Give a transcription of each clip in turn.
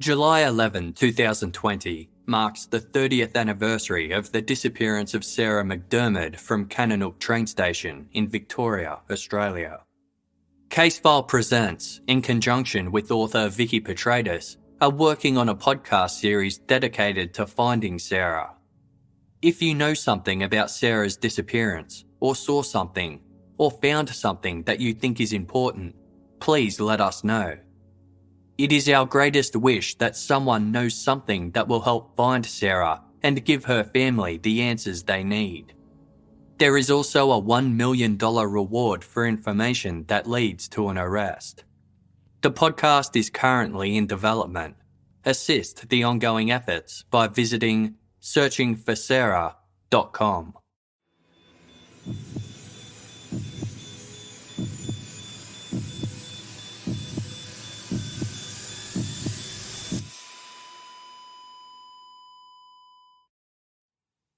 July 2020 marks the 30th anniversary of the disappearance of Sarah McDermott from Cananook train station in Victoria, Australia. Casefile Presents, in conjunction with author Vicky Petratus, are working on a podcast series dedicated to finding Sarah. If you know something about Sarah's disappearance, or saw something, or found something that you think is important, please let us know. It is our greatest wish that someone knows something that will help find Sarah and give her family the answers they need. There is also a $1 million reward for information that leads to an arrest. The podcast is currently in development. Assist the ongoing efforts by visiting searchingforsarah.com.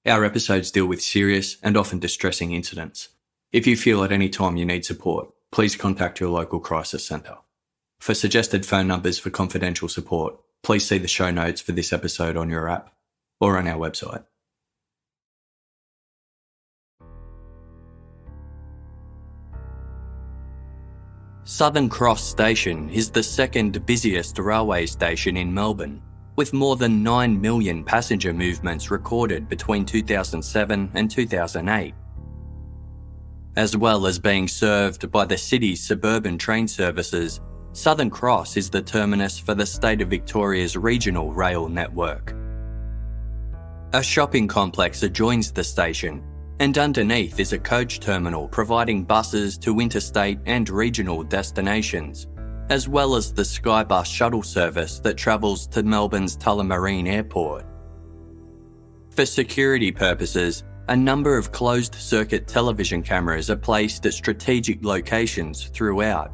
Our episodes deal with serious and often distressing incidents. If you feel at any time you need support, please contact your local crisis centre. For suggested phone numbers for confidential support, please see the show notes for this episode on your app or on our website. Southern Cross Station is the second busiest railway station in Melbourne, with more than 9 million passenger movements recorded between 2007 and 2008. As well as being served by the city's suburban train services, Southern Cross is the terminus for the state of Victoria's regional rail network. A shopping complex adjoins the station, and underneath is a coach terminal providing buses to interstate and regional destinations, as well as the Skybus shuttle service that travels to Melbourne's Tullamarine Airport. For security purposes, a number of closed-circuit television cameras are placed at strategic locations throughout.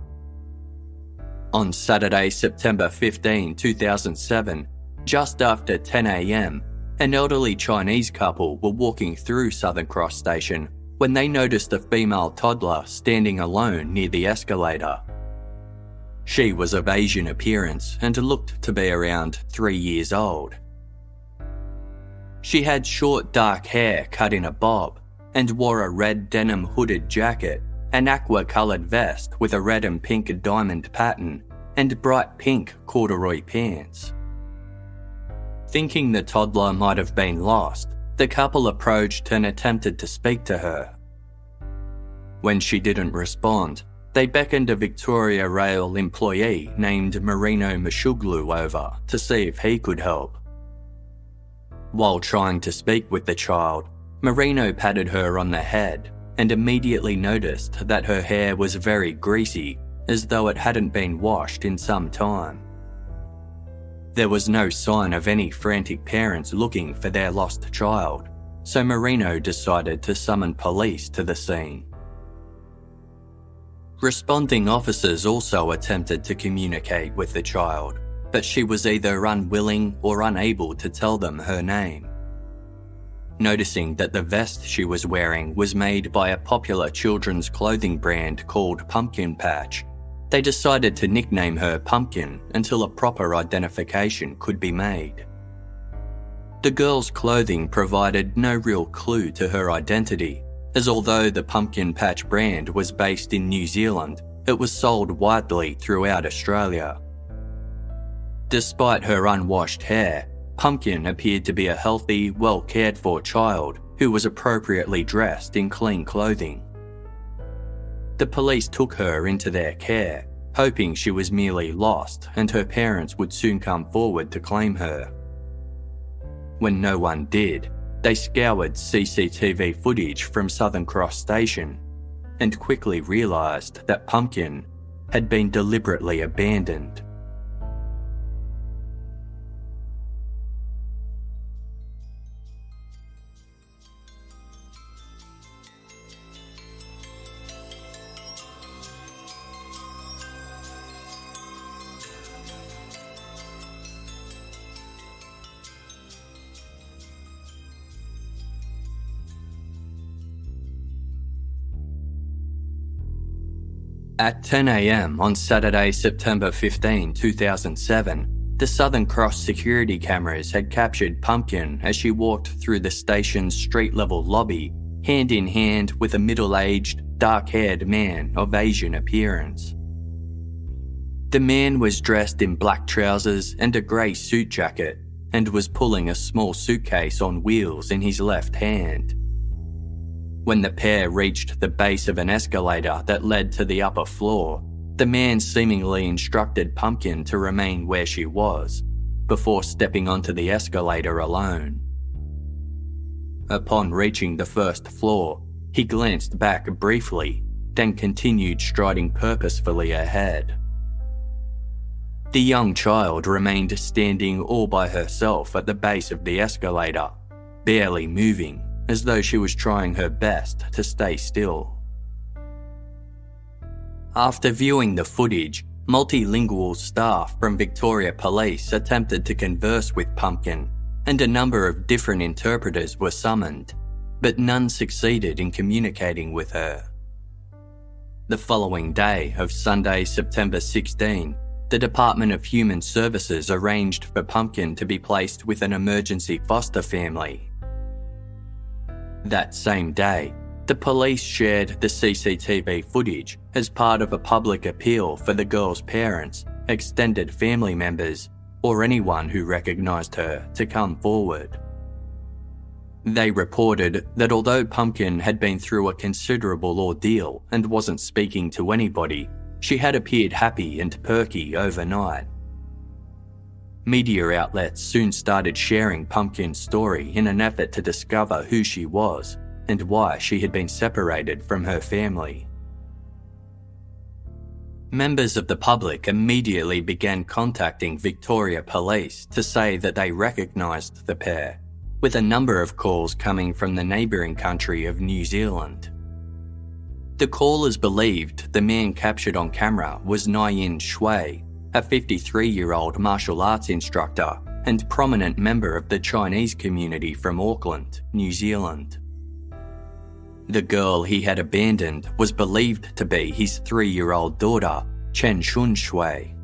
On Saturday, September 15, 2007, just after 10 a.m, an elderly Chinese couple were walking through Southern Cross Station when they noticed a female toddler standing alone near the escalator. She was of Asian appearance and looked to be around 3 years old. She had short dark hair cut in a bob and wore a red denim hooded jacket, an aqua-coloured vest with a red and pink diamond pattern, and bright pink corduroy pants. Thinking the toddler might have been lost, the couple approached and attempted to speak to her. When she didn't respond, they beckoned a Victoria Rail employee named Marino Mashuglu over to see if he could help. While trying to speak with the child, Marino patted her on the head and immediately noticed that her hair was very greasy, as though it hadn't been washed in some time. There was no sign of any frantic parents looking for their lost child, so Marino decided to summon police to the scene. Responding officers also attempted to communicate with the child, but she was either unwilling or unable to tell them her name. Noticing that the vest she was wearing was made by a popular children's clothing brand called Pumpkin Patch, they decided to nickname her Pumpkin until a proper identification could be made. The girl's clothing provided no real clue to her identity, as although the Pumpkin Patch brand was based in New Zealand, it was sold widely throughout Australia. Despite her unwashed hair, Pumpkin appeared to be a healthy, well-cared-for child who was appropriately dressed in clean clothing. The police took her into their care, hoping she was merely lost and her parents would soon come forward to claim her. When no one did, they scoured CCTV footage from Southern Cross Station and quickly realised that Pumpkin had been deliberately abandoned. At 10 a.m. on Saturday, September 15, 2007, The Southern Cross security cameras had captured Pumpkin as she walked through the station's street-level lobby, hand in hand with a middle-aged, dark-haired man of Asian appearance. The man was dressed in black trousers and a grey suit jacket, and was pulling a small suitcase on wheels in his left hand. When the pair reached the base of an escalator that led to the upper floor, the man seemingly instructed Pumpkin to remain where she was, before stepping onto the escalator alone. Upon reaching the first floor, he glanced back briefly, then continued striding purposefully ahead. The young child remained standing all by herself at the base of the escalator, barely moving, as though she was trying her best to stay still. After viewing the footage, multilingual staff from Victoria Police attempted to converse with Pumpkin, and a number of different interpreters were summoned, but none succeeded in communicating with her. The following day of Sunday, September 16, the Department of Human Services arranged for Pumpkin to be placed with an emergency foster family. That same day, the police shared the CCTV footage as part of a public appeal for the girl's parents, extended family members, or anyone who recognised her to come forward. They reported that although Pumpkin had been through a considerable ordeal and wasn't speaking to anybody, she had appeared happy and perky overnight. Media outlets soon started sharing Pumpkin's story in an effort to discover who she was and why she had been separated from her family. Members of the public immediately began contacting Victoria Police to say that they recognised the pair, with a number of calls coming from the neighbouring country of New Zealand. The callers believed the man captured on camera was Nai Shui, a 53-year-old martial arts instructor and prominent member of the Chinese community from Auckland, New Zealand. The girl he had abandoned was believed to be his 3-year-old daughter, Chen Shun Shui.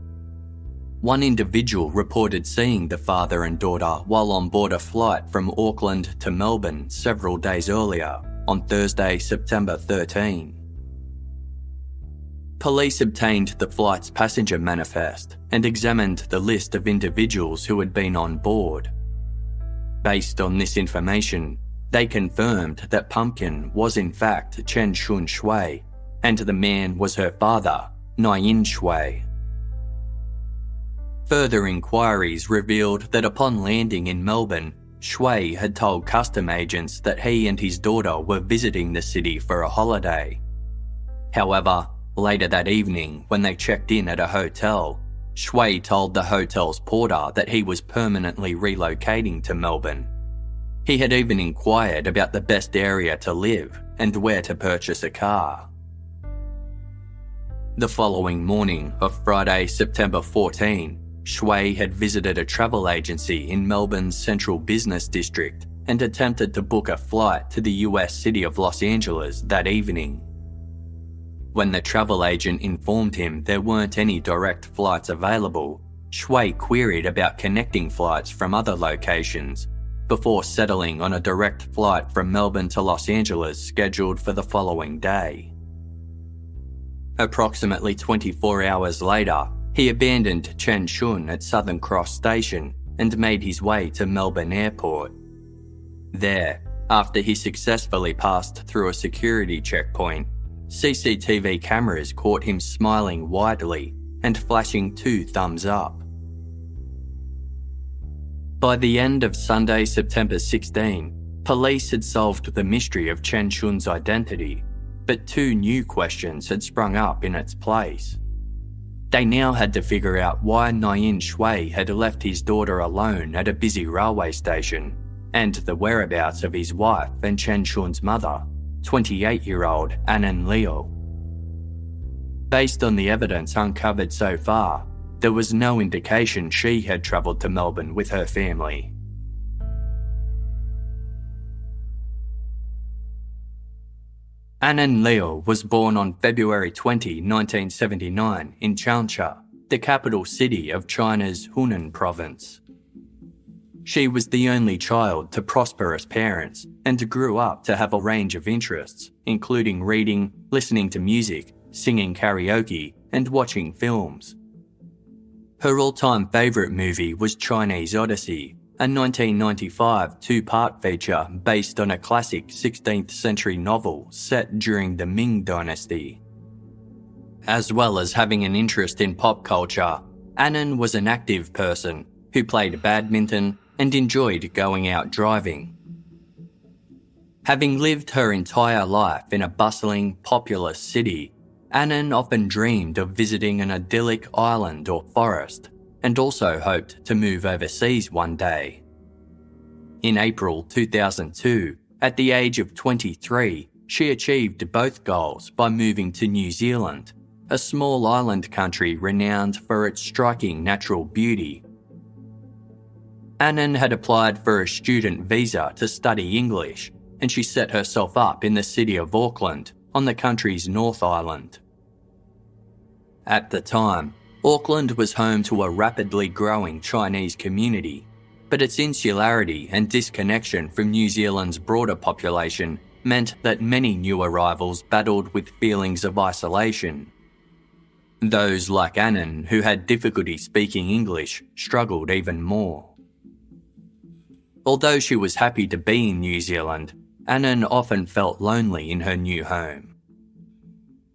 One individual reported seeing the father and daughter while on board a flight from Auckland to Melbourne several days earlier, on Thursday, September 13. Police obtained the flight's passenger manifest and examined the list of individuals who had been on board. Based on this information, they confirmed that Pumpkin was in fact Chen Shun Shui, and the man was her father, Nai Shui. Further inquiries revealed that upon landing in Melbourne, Shui had told custom agents that he and his daughter were visiting the city for a holiday. However, later that evening, when they checked in at a hotel, Shui told the hotel's porter that he was permanently relocating to Melbourne. He had even inquired about the best area to live and where to purchase a car. The following morning of Friday, September 14, Shui had visited a travel agency in Melbourne's central business district and attempted to book a flight to the US city of Los Angeles that evening. When the travel agent informed him there weren't any direct flights available, Shui queried about connecting flights from other locations, before settling on a direct flight from Melbourne to Los Angeles scheduled for the following day. Approximately 24 hours later, he abandoned Chen Shun at Southern Cross Station and made his way to Melbourne Airport. There, after he successfully passed through a security checkpoint, CCTV cameras caught him smiling widely and flashing 2 thumbs up. By the end of Sunday, September 16, police had solved the mystery of Chen Shun's identity, but 2 new questions had sprung up in its place. They now had to figure out why Nai Shui had left his daughter alone at a busy railway station, and the whereabouts of his wife and Chen Shun's mother, 28-year-old Anan Liu. Based on the evidence uncovered so far, there was no indication she had travelled to Melbourne with her family. Anan Liu was born on February 20, 1979 in Changsha, the capital city of China's Hunan province. She was the only child to prosperous parents and grew up to have a range of interests, including reading, listening to music, singing karaoke, and watching films. Her all-time favourite movie was Chinese Odyssey, a 1995 two-part feature based on a classic 16th century novel set during the Ming Dynasty. As well as having an interest in pop culture, Anan was an active person who played badminton and enjoyed going out driving. Having lived her entire life in a bustling, populous city, Anan often dreamed of visiting an idyllic island or forest, and also hoped to move overseas one day. In April 2002, at the age of 23, she achieved both goals by moving to New Zealand, a small island country renowned for its striking natural beauty. Anan had applied for a student visa to study English, and she set herself up in the city of Auckland, on the country's North Island. At the time, Auckland was home to a rapidly growing Chinese community, but its insularity and disconnection from New Zealand's broader population meant that many new arrivals battled with feelings of isolation. Those like Anan, who had difficulty speaking English, struggled even more. Although she was happy to be in New Zealand, Anan often felt lonely in her new home.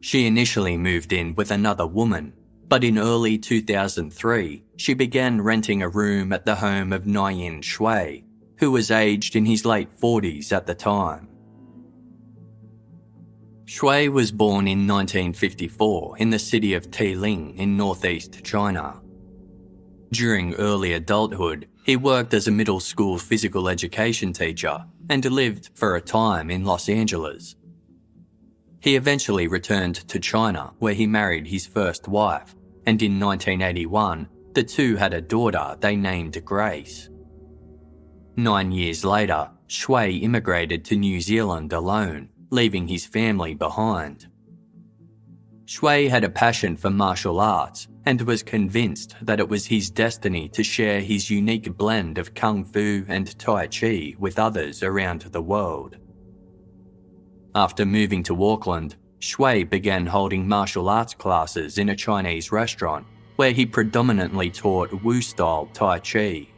She initially moved in with another woman, but in early 2003, she began renting a room at the home of Nyan Shui, who was aged in his late 40s at the time. Shui was born in 1954 in the city of Tiling in northeast China. During early adulthood, he worked as a middle school physical education teacher and lived for a time in Los Angeles. He eventually returned to China, where he married his first wife, and in 1981, the two had a daughter they named Grace. 9 years later, Shui immigrated to New Zealand alone, leaving his family behind. Shui had a passion for martial arts and was convinced that it was his destiny to share his unique blend of Kung Fu and Tai Chi with others around the world. After moving to Auckland, Shui began holding martial arts classes in a Chinese restaurant where he predominantly taught Wu-style Tai Chi.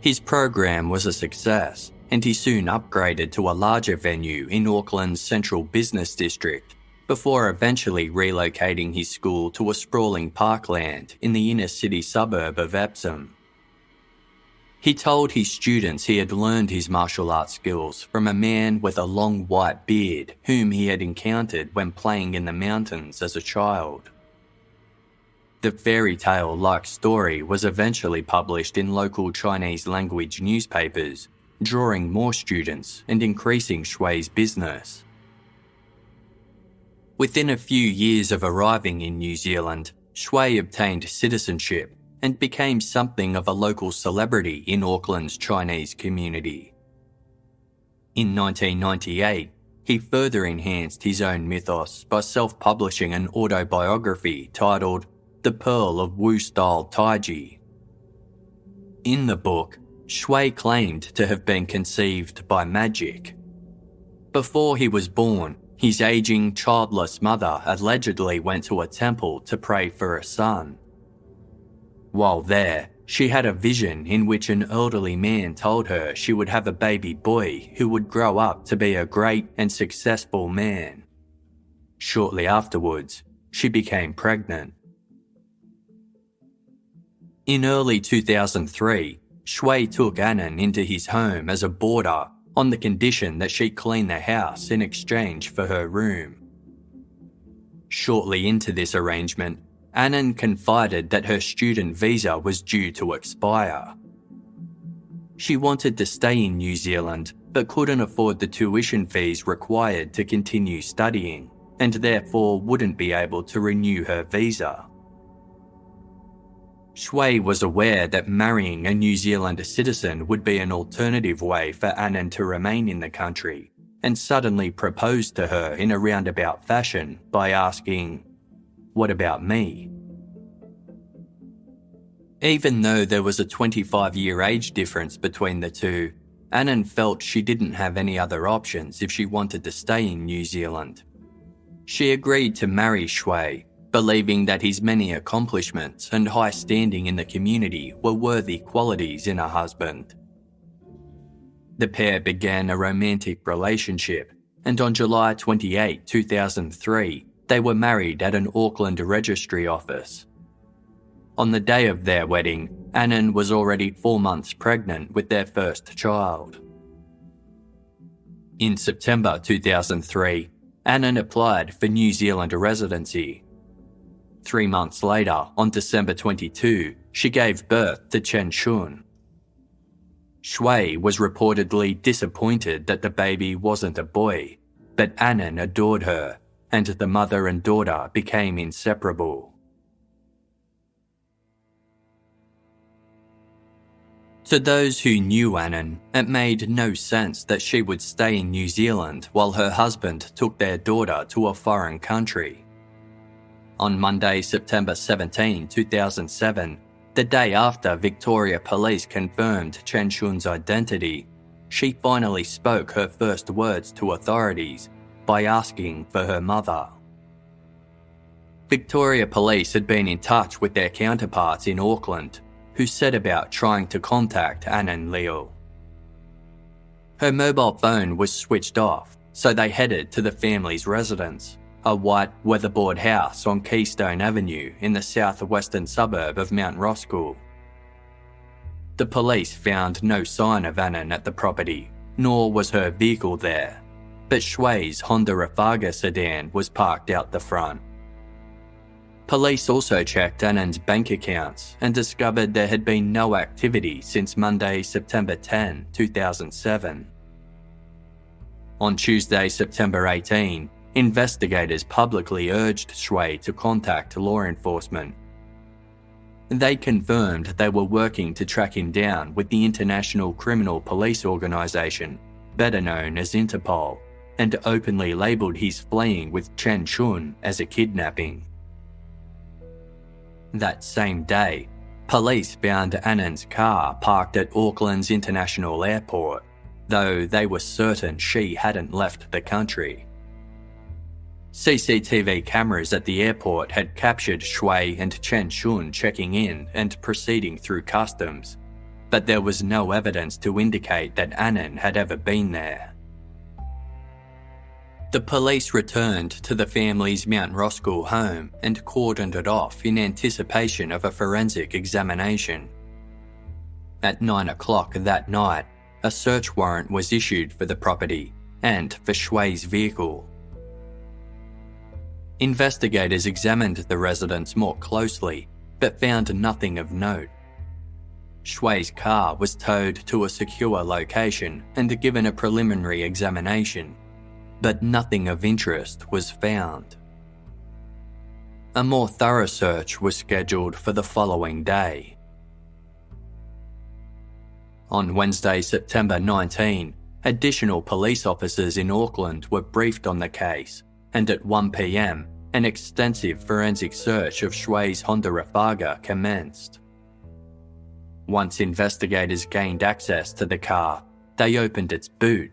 His program was a success, and he soon upgraded to a larger venue in Auckland's central business district, before eventually relocating his school to a sprawling parkland in the inner city suburb of Epsom. He told his students he had learned his martial arts skills from a man with a long white beard whom he had encountered when playing in the mountains as a child. The fairy tale-like story was eventually published in local Chinese language newspapers, drawing more students and increasing Shui's business. Within a few years of arriving in New Zealand, Shui obtained citizenship and became something of a local celebrity in Auckland's Chinese community. In 1998, he further enhanced his own mythos by self-publishing an autobiography titled The Pearl of Wu-style Taiji. In the book, Shui claimed to have been conceived by magic. Before he was born, his aging, childless mother allegedly went to a temple to pray for a son. While there, she had a vision in which an elderly man told her she would have a baby boy who would grow up to be a great and successful man. Shortly afterwards, she became pregnant. In early 2003, Shui took Anan into his home as a boarder on the condition that she clean the house in exchange for her room. Shortly into this arrangement, Anan confided that her student visa was due to expire. She wanted to stay in New Zealand but couldn't afford the tuition fees required to continue studying, and therefore wouldn't be able to renew her visa. Shui was aware that marrying a New Zealand citizen would be an alternative way for Anan to remain in the country, and suddenly proposed to her in a roundabout fashion by asking, "What about me?" Even though there was a 25-year age difference between the two, Anan felt she didn't have any other options if she wanted to stay in New Zealand. She agreed to marry Shui, believing that his many accomplishments and high standing in the community were worthy qualities in a husband. The pair began a romantic relationship, and on July 28, 2003, they were married at an Auckland registry office. On the day of their wedding, Anan was already 4 months pregnant with their first child. In September 2003, Anan applied for New Zealand residency. 3 months later, on December 22, she gave birth to Chen Shun. Shui was reportedly disappointed that the baby wasn't a boy, but Anan adored her, and the mother and daughter became inseparable. To those who knew Anan, it made no sense that she would stay in New Zealand while her husband took their daughter to a foreign country. On Monday, September 17, 2007, the day after Victoria Police confirmed Chen Shun's identity, she finally spoke her first words to authorities by asking for her mother. Victoria Police had been in touch with their counterparts in Auckland, who set about trying to contact Anan Liu. Her mobile phone was switched off, so they headed to the family's residence, a white weatherboard house on Keystone Avenue in the southwestern suburb of Mount Roskill. The police found no sign of Anan at the property, nor was her vehicle there, but Shui's Honda Rafaga sedan was parked out the front. Police also checked Anan's bank accounts and discovered there had been no activity since Monday, September 10, 2007. On Tuesday, September 18, investigators publicly urged Shui to contact law enforcement. They confirmed they were working to track him down with the International Criminal Police Organisation, better known as Interpol, and openly labelled his fleeing with Chen Shun as a kidnapping. That same day, police found Anan's car parked at Auckland's International Airport, though they were certain she hadn't left the country. CCTV cameras at the airport had captured Shui and Chen Shun checking in and proceeding through customs, but there was no evidence to indicate that Anan had ever been there. The police returned to the family's Mount Roskill home and cordoned it off in anticipation of a forensic examination. At 9 o'clock that night, a search warrant was issued for the property and for Shui's vehicle. Investigators examined the residence more closely, but found nothing of note. Shui's car was towed to a secure location and given a preliminary examination, but nothing of interest was found. A more thorough search was scheduled for the following day. On Wednesday, September 19, additional police officers in Auckland were briefed on the case, and at 1 p.m, an extensive forensic search of Shui's Honda Rafaga commenced. Once investigators gained access to the car, they opened its boot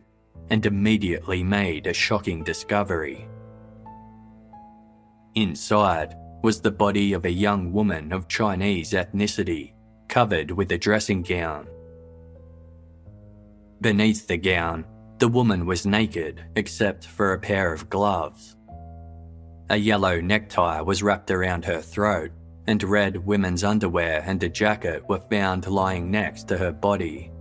and immediately made a shocking discovery. Inside was the body of a young woman of Chinese ethnicity, covered with a dressing gown. Beneath the gown, the woman was naked except for a pair of gloves. A yellow necktie was wrapped around her throat, and red women's underwear and a jacket were found lying next to her body.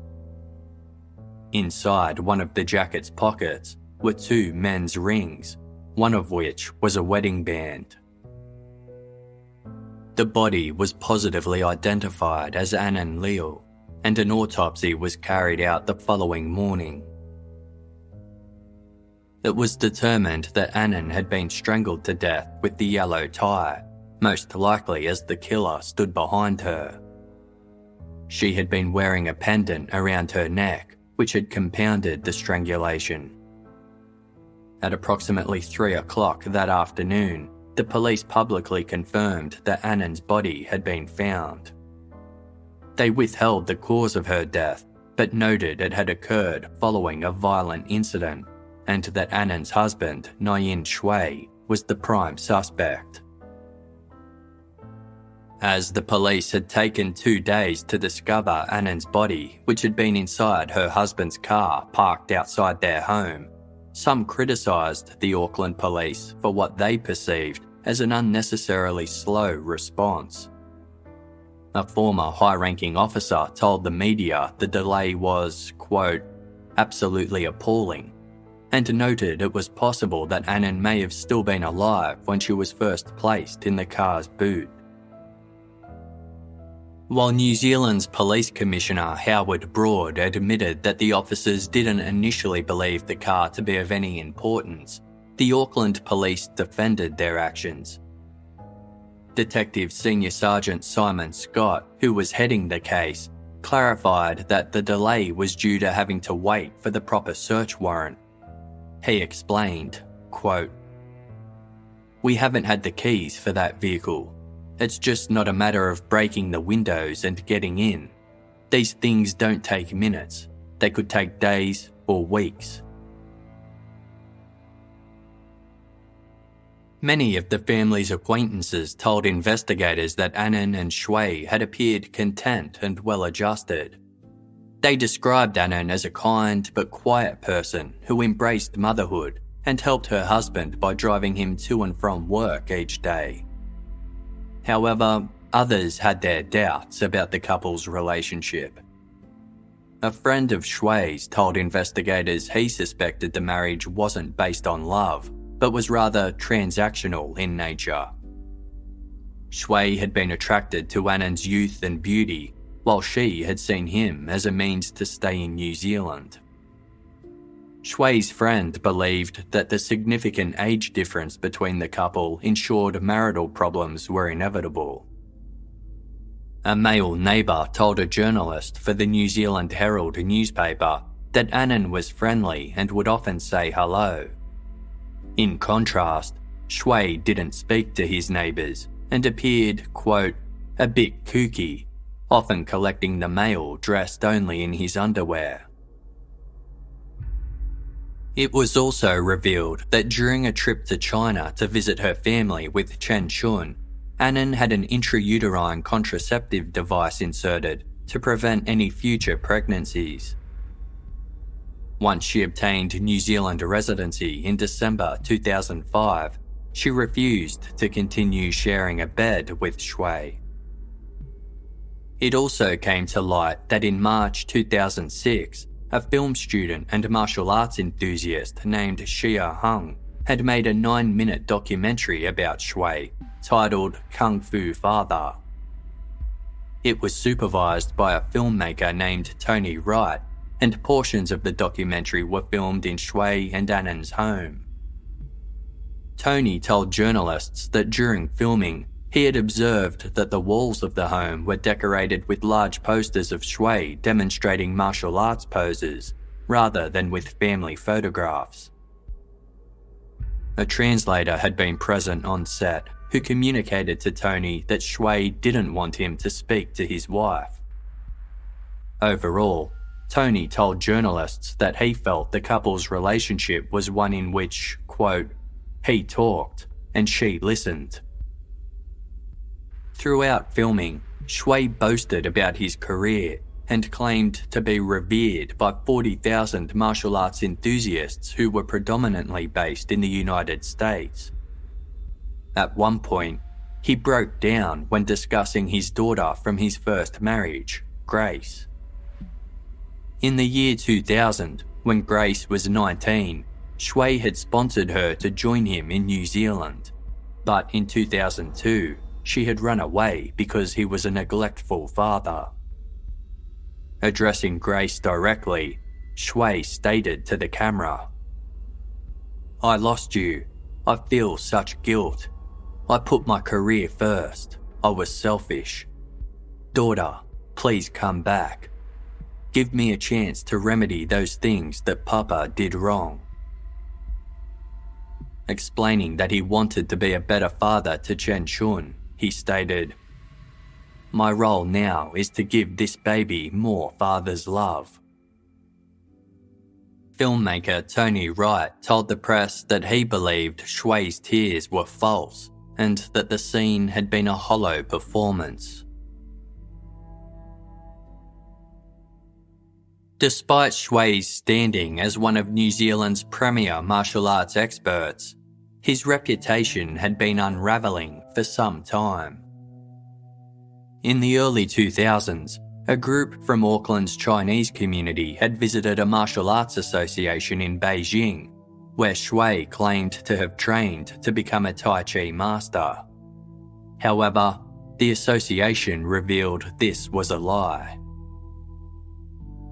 Inside one of the jacket's pockets were 2 men's rings, one of which was a wedding band. The body was positively identified as Anan Liu, and an autopsy was carried out the following morning. It was determined that Anan had been strangled to death with the yellow tie, most likely as the killer stood behind her. She had been wearing a pendant around her neck, which had compounded the strangulation. At approximately 3 o'clock that afternoon, the police publicly confirmed that Anan's body had been found. They withheld the cause of her death, but noted it had occurred following a violent incident, and that Anan's husband, Nyin Shui, was the prime suspect. As the police had taken 2 days to discover Anan's body, which had been inside her husband's car parked outside their home, some criticised the Auckland police for what they perceived as an unnecessarily slow response. A former high-ranking officer told the media the delay was, quote, absolutely appalling, and noted it was possible that Anan may have still been alive when she was first placed in the car's boot. While New Zealand's Police Commissioner Howard Broad admitted that the officers didn't initially believe the car to be of any importance, the Auckland Police defended their actions. Detective Senior Sergeant Simon Scott, who was heading the case, clarified that the delay was due to having to wait for the proper search warrant. He explained, quote, "We haven't had the keys for that vehicle. It's just not a matter of breaking the windows and getting in. These things don't take minutes. They could take days or weeks." Many of the family's acquaintances told investigators that Anan and Shui had appeared content and well-adjusted. They described Anan as a kind but quiet person who embraced motherhood and helped her husband by driving him to and from work each day. However, others had their doubts about the couple's relationship. A friend of Shui's told investigators he suspected the marriage wasn't based on love, but was rather transactional in nature. Shui had been attracted to Anan's youth and beauty, while she had seen him as a means to stay in New Zealand. Shui's friend believed that the significant age difference between the couple ensured marital problems were inevitable. A male neighbour told a journalist for the New Zealand Herald newspaper that Anan was friendly and would often say hello. In contrast, Shui didn't speak to his neighbours and appeared, quote, a bit kooky, often collecting the mail dressed only in his underwear. It was also revealed that during a trip to China to visit her family with Chen Shun, Anan had an intrauterine contraceptive device inserted to prevent any future pregnancies. Once she obtained New Zealand residency in December 2005, she refused to continue sharing a bed with Shui. It also came to light that in March 2006, a film student and martial arts enthusiast named Xia Hung had made a 9-minute documentary about Shui titled Kung Fu Father. It was supervised by a filmmaker named Tony Wright, and portions of the documentary were filmed in Shui and Anan's home. Tony told journalists that during filming, he had observed that the walls of the home were decorated with large posters of Shui demonstrating martial arts poses, rather than with family photographs. A translator had been present on set who communicated to Tony that Shui didn't want him to speak to his wife. Overall, Tony told journalists that he felt the couple's relationship was one in which, quote, he talked and she listened. Throughout filming, Shui boasted about his career and claimed to be revered by 40,000 martial arts enthusiasts who were predominantly based in the United States. At one point, he broke down when discussing his daughter from his first marriage, Grace. In the year 2000, when Grace was 19, Shui had sponsored her to join him in New Zealand, but in 2002, she had run away because he was a neglectful father. Addressing Grace directly, Shui stated to the camera, "I lost you. I feel such guilt. I put my career first. I was selfish. Daughter, please come back. Give me a chance to remedy those things that Papa did wrong." Explaining that he wanted to be a better father to Chen Shun, he stated, My role now is to give this baby more father's love. Filmmaker Tony Wright told the press that he believed Shui's tears were false and that the scene had been a hollow performance. Despite Shui's standing as one of New Zealand's premier martial arts experts, his reputation had been unravelling for some time. In the early 2000s, a group from Auckland's Chinese community had visited a martial arts association in Beijing, where Shui claimed to have trained to become a Tai Chi master. However, the association revealed this was a lie.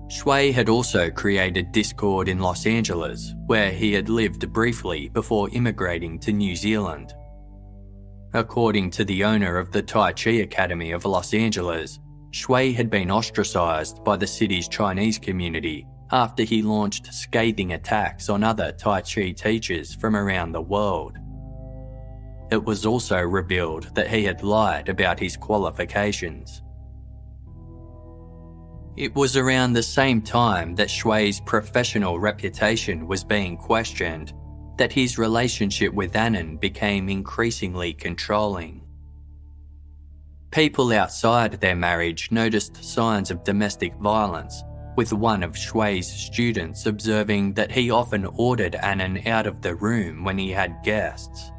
Shui had also created discord in Los Angeles, where he had lived briefly before immigrating to New Zealand. According to the owner of the Tai Chi Academy of Los Angeles, Shui had been ostracised by the city's Chinese community after he launched scathing attacks on other Tai Chi teachers from around the world. It was also revealed that he had lied about his qualifications. It was around the same time that Shui's professional reputation was being questioned that his relationship with Anan became increasingly controlling. People outside their marriage noticed signs of domestic violence, with one of Shui's students observing that he often ordered Anan out of the room when he had guests.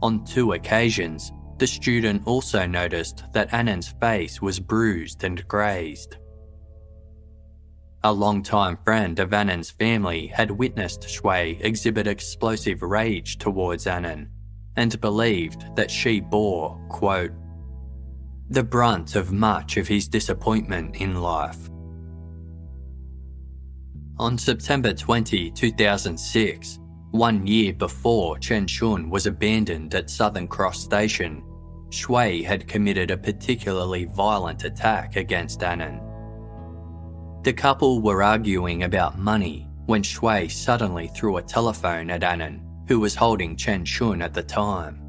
On 2 occasions, the student also noticed that Anan's face was bruised and grazed. A longtime friend of Anan's family had witnessed Shui exhibit explosive rage towards Anan and believed that she bore, quote, the brunt of much of his disappointment in life. On September 20, 2006, 1 year before Chen Shun was abandoned at Southern Cross Station, Shui had committed a particularly violent attack against Anan. The couple were arguing about money when Shui suddenly threw a telephone at Anan, who was holding Chen Shun at the time.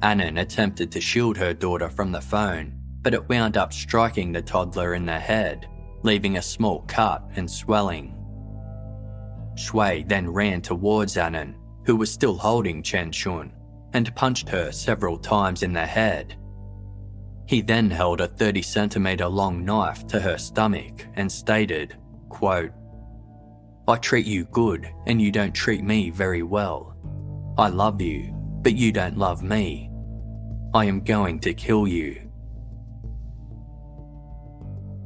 Anan attempted to shield her daughter from the phone, but it wound up striking the toddler in the head, leaving a small cut and swelling. Shui then ran towards Anan, who was still holding Chen Shun, and punched her several times in the head. He then held a 30cm long knife to her stomach and stated, quote, I treat you good and you don't treat me very well. I love you, but you don't love me. I am going to kill you.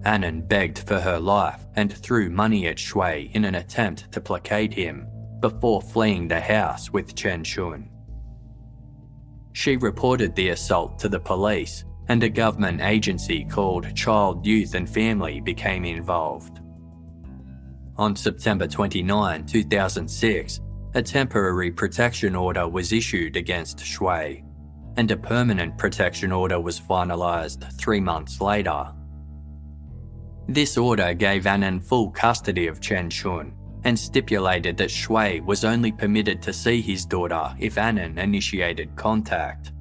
Anan begged for her life and threw money at Shui in an attempt to placate him before fleeing the house with Chen Shun. She reported the assault to the police, and a government agency called Child, Youth and Family became involved. On September 29, 2006, a temporary protection order was issued against Shui, and a permanent protection order was finalised 3 months later. This order gave Anan full custody of Chen Shun and stipulated that Shui was only permitted to see his daughter if Anan initiated contact.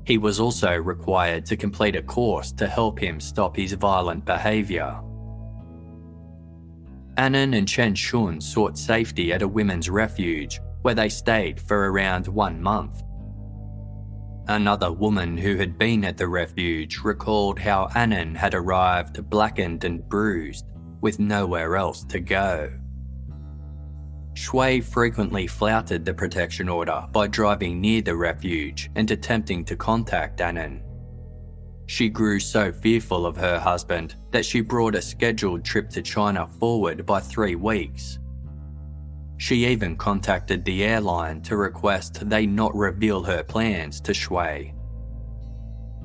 He was also required to complete a course to help him stop his violent behaviour. Anan and Chen Shun sought safety at a women's refuge, where they stayed for around 1 month. Another woman who had been at the refuge recalled how Anan had arrived blackened and bruised, with nowhere else to go. Shui frequently flouted the protection order by driving near the refuge and attempting to contact Anan. She grew so fearful of her husband that she brought a scheduled trip to China forward by 3 weeks. She even contacted the airline to request they not reveal her plans to Shui.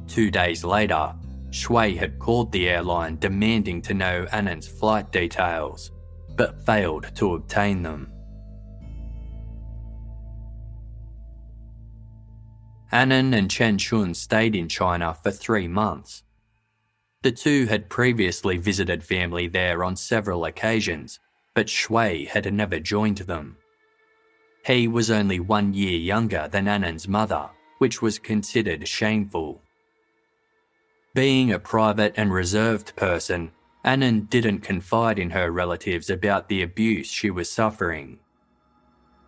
2 days later, Shui had called the airline demanding to know Anan's flight details, but failed to obtain them. Anan and Chen Shun stayed in China for 3 months. The two had previously visited family there on several occasions, but Shui had never joined them. He was only 1 year younger than Anan's mother, which was considered shameful. Being a private and reserved person, Anan didn't confide in her relatives about the abuse she was suffering.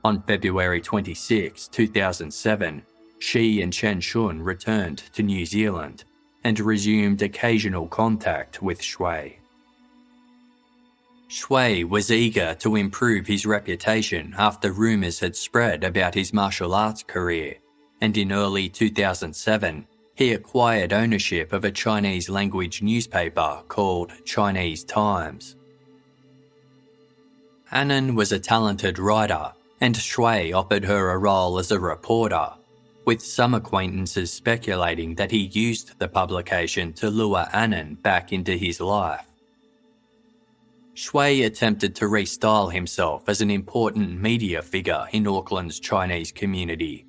On February 26, 2007, she and Chen Shun returned to New Zealand and resumed occasional contact with Shui. Shui was eager to improve his reputation after rumours had spread about his martial arts career, and in early 2007, he acquired ownership of a Chinese-language newspaper called Chinese Times. Anan was a talented writer, and Shui offered her a role as a reporter, with some acquaintances speculating that he used the publication to lure Anan back into his life. Shui attempted to restyle himself as an important media figure in Auckland's Chinese community,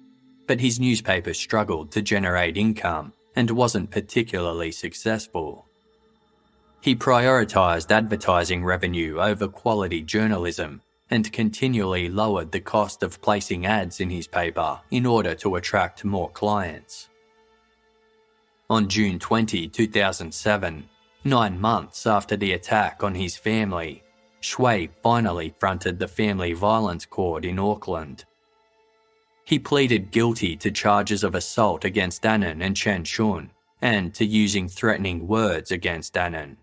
but his newspaper struggled to generate income and wasn't particularly successful. He prioritised advertising revenue over quality journalism and continually lowered the cost of placing ads in his paper in order to attract more clients. On June 20, 2007, 9 months after the attack on his family, Shui finally fronted the family violence court in Auckland. He pleaded guilty to charges of assault against Anan and Chen Shun and to using threatening words against Anan.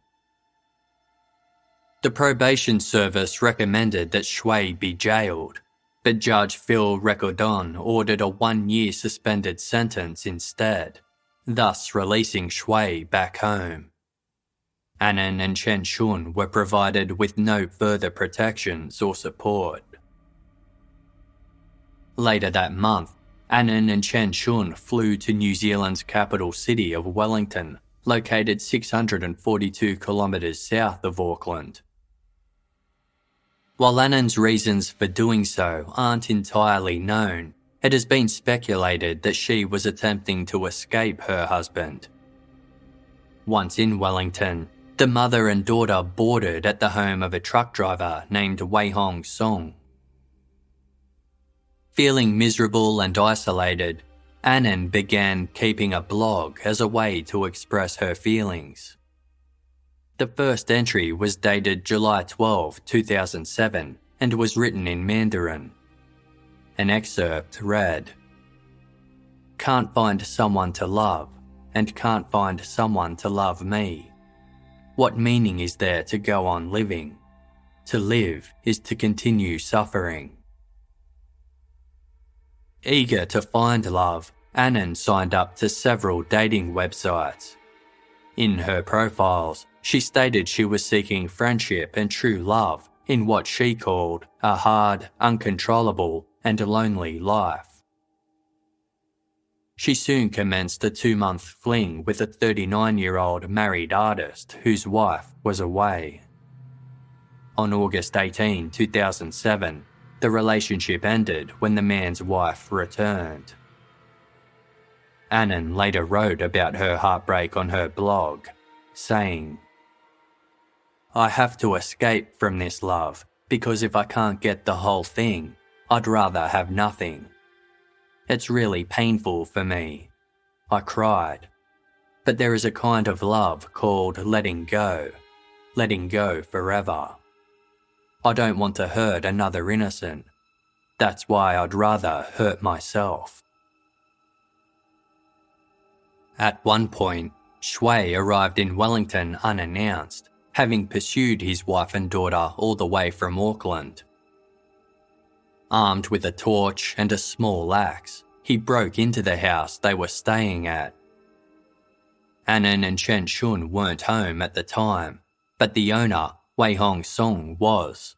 The probation service recommended that Shui be jailed, but Judge Phil Recordon ordered a 1-year suspended sentence instead, thus releasing Shui back home. Anan and Chen Shun were provided with no further protections or support. Later that month, Anan and Chen Shun flew to New Zealand's capital city of Wellington, located 642 kilometres south of Auckland. While Anan's reasons for doing so aren't entirely known, it has been speculated that she was attempting to escape her husband. Once in Wellington, the mother and daughter boarded at the home of a truck driver named Wei Hong Song. Feeling miserable and isolated, Anan began keeping a blog as a way to express her feelings. The first entry was dated July 12, 2007 and was written in Mandarin. An excerpt read, "Can't find someone to love and can't find someone to love me. What meaning is there to go on living? To live is to continue suffering." Eager to find love, Anan signed up to several dating websites. In her profiles, she stated she was seeking friendship and true love in what she called a hard, uncontrollable, and lonely life. She soon commenced a 2-month fling with a 39-year-old married artist whose wife was away. On August 18, 2007, the relationship ended when the man's wife returned. Anan later wrote about her heartbreak on her blog, saying, "I have to escape from this love because if I can't get the whole thing, I'd rather have nothing. It's really painful for me. I cried. But there is a kind of love called letting go forever. I don't want to hurt another innocent. That's why I'd rather hurt myself." At one point, Shui arrived in Wellington unannounced, having pursued his wife and daughter all the way from Auckland. Armed with a torch and a small axe, he broke into the house they were staying at. Anan and Chen Shun weren't home at the time, but the owner, Wei Hong Song, was.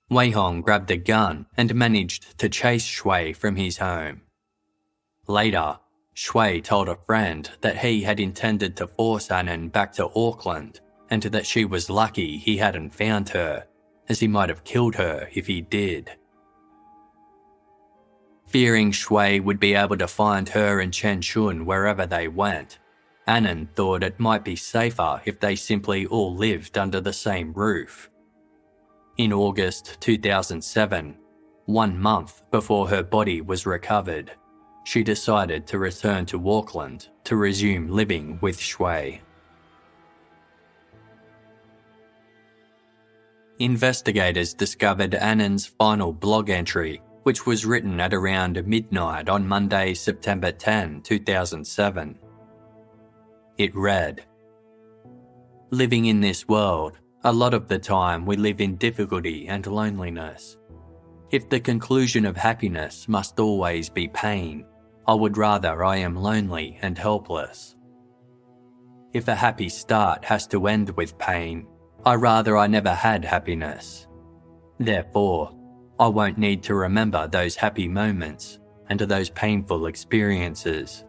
Wei Hong grabbed a gun and managed to chase Shui from his home. Later, Shui told a friend that he had intended to force Anan back to Auckland and that she was lucky he hadn't found her, as he might have killed her if he did. Fearing Shui would be able to find her and Chen Shun wherever they went, Anan thought it might be safer if they simply all lived under the same roof. In August 2007, 1 month before her body was recovered, she decided to return to Auckland to resume living with Shui. Investigators discovered Anan's final blog entry, which was written at around midnight on Monday, September 10, 2007. It read, "Living in this world, a lot of the time we live in difficulty and loneliness. If the conclusion of happiness must always be pain, I would rather I am lonely and helpless. If a happy start has to end with pain, I rather I never had happiness. Therefore, I won't need to remember those happy moments and those painful experiences."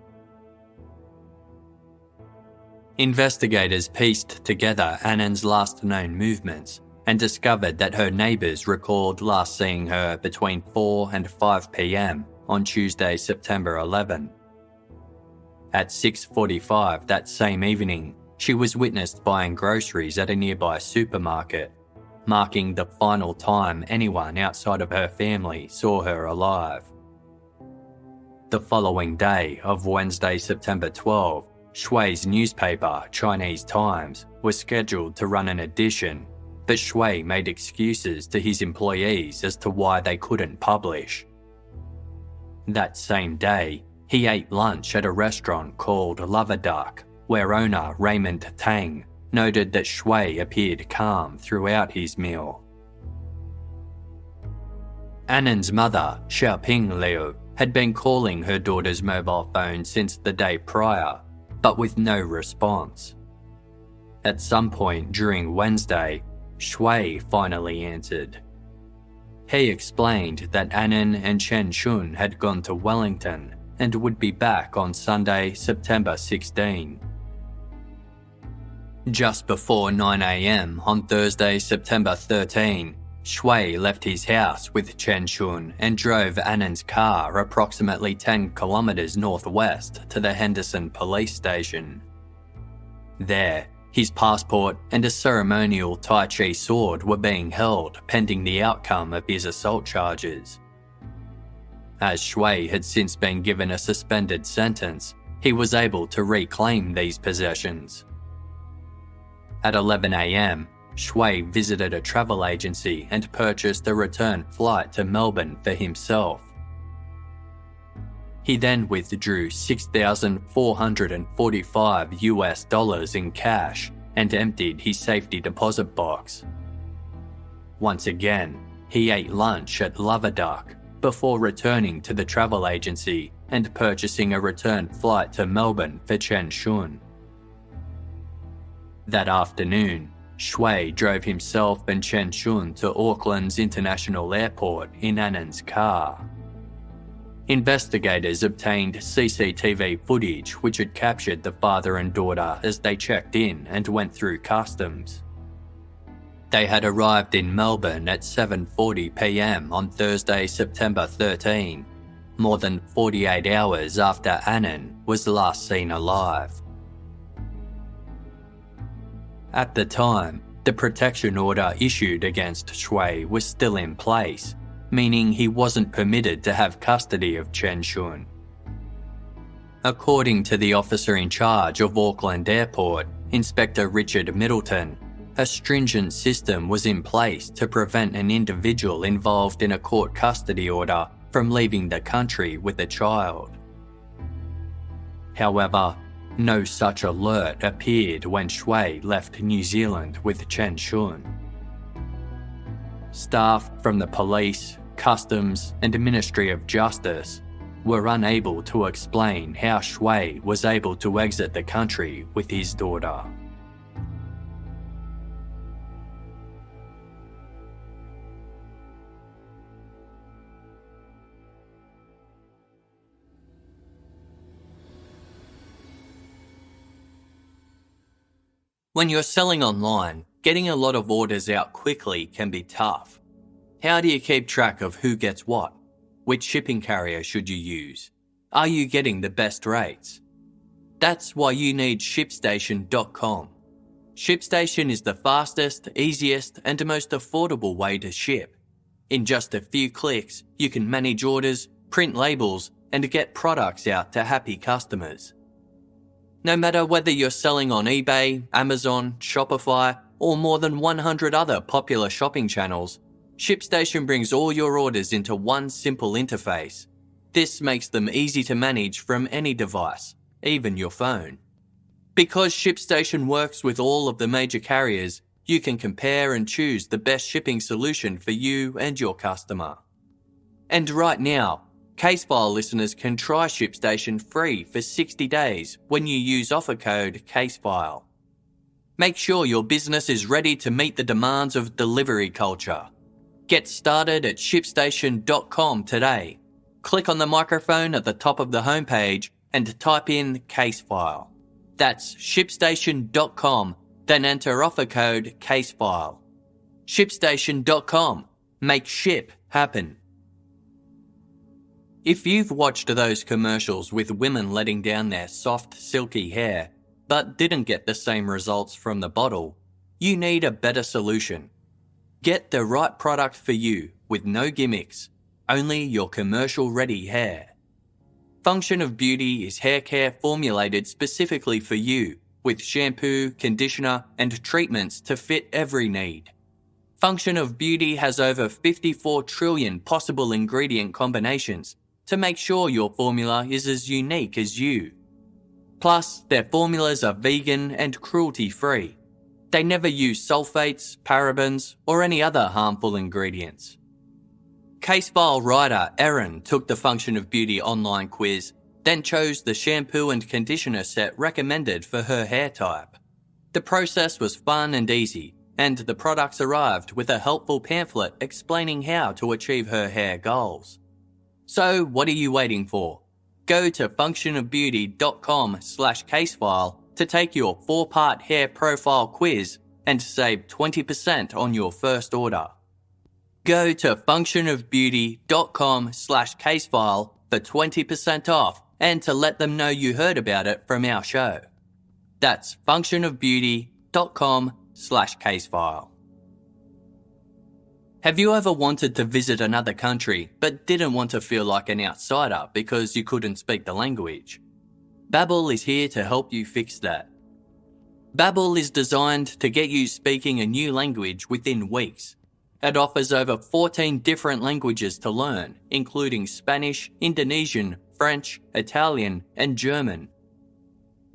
Investigators pieced together Anan's last known movements and discovered that her neighbours recalled last seeing her between 4 and 5 p.m. on Tuesday, September 11. At 6:45 that same evening, she was witnessed buying groceries at a nearby supermarket, marking the final time anyone outside of her family saw her alive. The following day of Wednesday, September 12, Shui's newspaper, Chinese Times, was scheduled to run an edition, but Shui made excuses to his employees as to why they couldn't publish. That same day, he ate lunch at a restaurant called Duck, where owner Raymond Tang noted that Shui appeared calm throughout his meal. Anan's mother, Anan Liu, had been calling her daughter's mobile phone since the day prior, but with no response. At some point during Wednesday, Shui finally answered. He explained that Anan and Chen Shun had gone to Wellington and would be back on Sunday, September 16. Just before 9 a.m. on Thursday, September 13, Shui left his house with Chen Shun and drove Anan's car approximately 10 kilometres northwest to the Henderson police station. There, his passport and a ceremonial Tai Chi sword were being held pending the outcome of his assault charges. As Shui had since been given a suspended sentence, he was able to reclaim these possessions. At 11 a.m, Shui visited a travel agency and purchased a return flight to Melbourne for himself. He then withdrew $6,445 in cash and emptied his safety deposit box. Once again, he ate lunch at Duck before returning to the travel agency and purchasing a return flight to Melbourne for Chen Shun. That afternoon, Shui drove himself and Chen Shun to Auckland's International Airport in Anan's car. Investigators obtained CCTV footage which had captured the father and daughter as they checked in and went through customs. They had arrived in Melbourne at 7:40 p.m. on Thursday, September 13, more than 48 hours after Anan was last seen alive. At the time, the protection order issued against Shui was still in place, meaning he wasn't permitted to have custody of Chen Shun. According to the officer in charge of Auckland Airport, Inspector Richard Middleton, a stringent system was in place to prevent an individual involved in a court custody order from leaving the country with a child. However, no such alert appeared when Shui left New Zealand with Chen Shun. Staff from the police, customs and Ministry of Justice were unable to explain how Shui was able to exit the country with his daughter. When you're selling online, getting a lot of orders out quickly can be tough. How do you keep track of who gets what? Which shipping carrier should you use? Are you getting the best rates? That's why you need ShipStation.com. ShipStation is the fastest, easiest, and most affordable way to ship. In just a few clicks, you can manage orders, print labels, and get products out to happy customers. No matter whether you're selling on eBay, Amazon, Shopify, or more than 100 other popular shopping channels, ShipStation brings all your orders into one simple interface. This makes them easy to manage from any device, even your phone. Because ShipStation works with all of the major carriers, you can compare and choose the best shipping solution for you and your customer. And right now, Casefile listeners can try ShipStation free for 60 days when you use offer code CASEFILE. Make sure your business is ready to meet the demands of delivery culture. Get started at ShipStation.com today. Click on the microphone at the top of the homepage and type in CASEFILE. That's ShipStation.com, then enter offer code CASEFILE. ShipStation.com. Make ship happen. If you've watched those commercials with women letting down their soft, silky hair, but didn't get the same results from the bottle, you need a better solution. Get the right product for you with no gimmicks, only your commercial-ready hair. Function of Beauty is hair care formulated specifically for you, with shampoo, conditioner, and treatments to fit every need. Function of Beauty has over 54 trillion possible ingredient combinations to make sure your formula is as unique as you. Plus, their formulas are vegan and cruelty-free. They never use sulfates, parabens, or any other harmful ingredients. Casefile writer Erin took the Function of Beauty online quiz, then chose the shampoo and conditioner set recommended for her hair type. The process was fun and easy, and the products arrived with a helpful pamphlet explaining how to achieve her hair goals. So what are you waiting for? Go to functionofbeauty.com/casefile to take your 4-part hair profile quiz and save 20% on your first order. Go to functionofbeauty.com/casefile for 20% off and to let them know you heard about it from our show. That's functionofbeauty.com/casefile. Have you ever wanted to visit another country but didn't want to feel like an outsider because you couldn't speak the language? Babbel is here to help you fix that. Babbel is designed to get you speaking a new language within weeks. It offers over 14 different languages to learn, including Spanish, Indonesian, French, Italian, and German.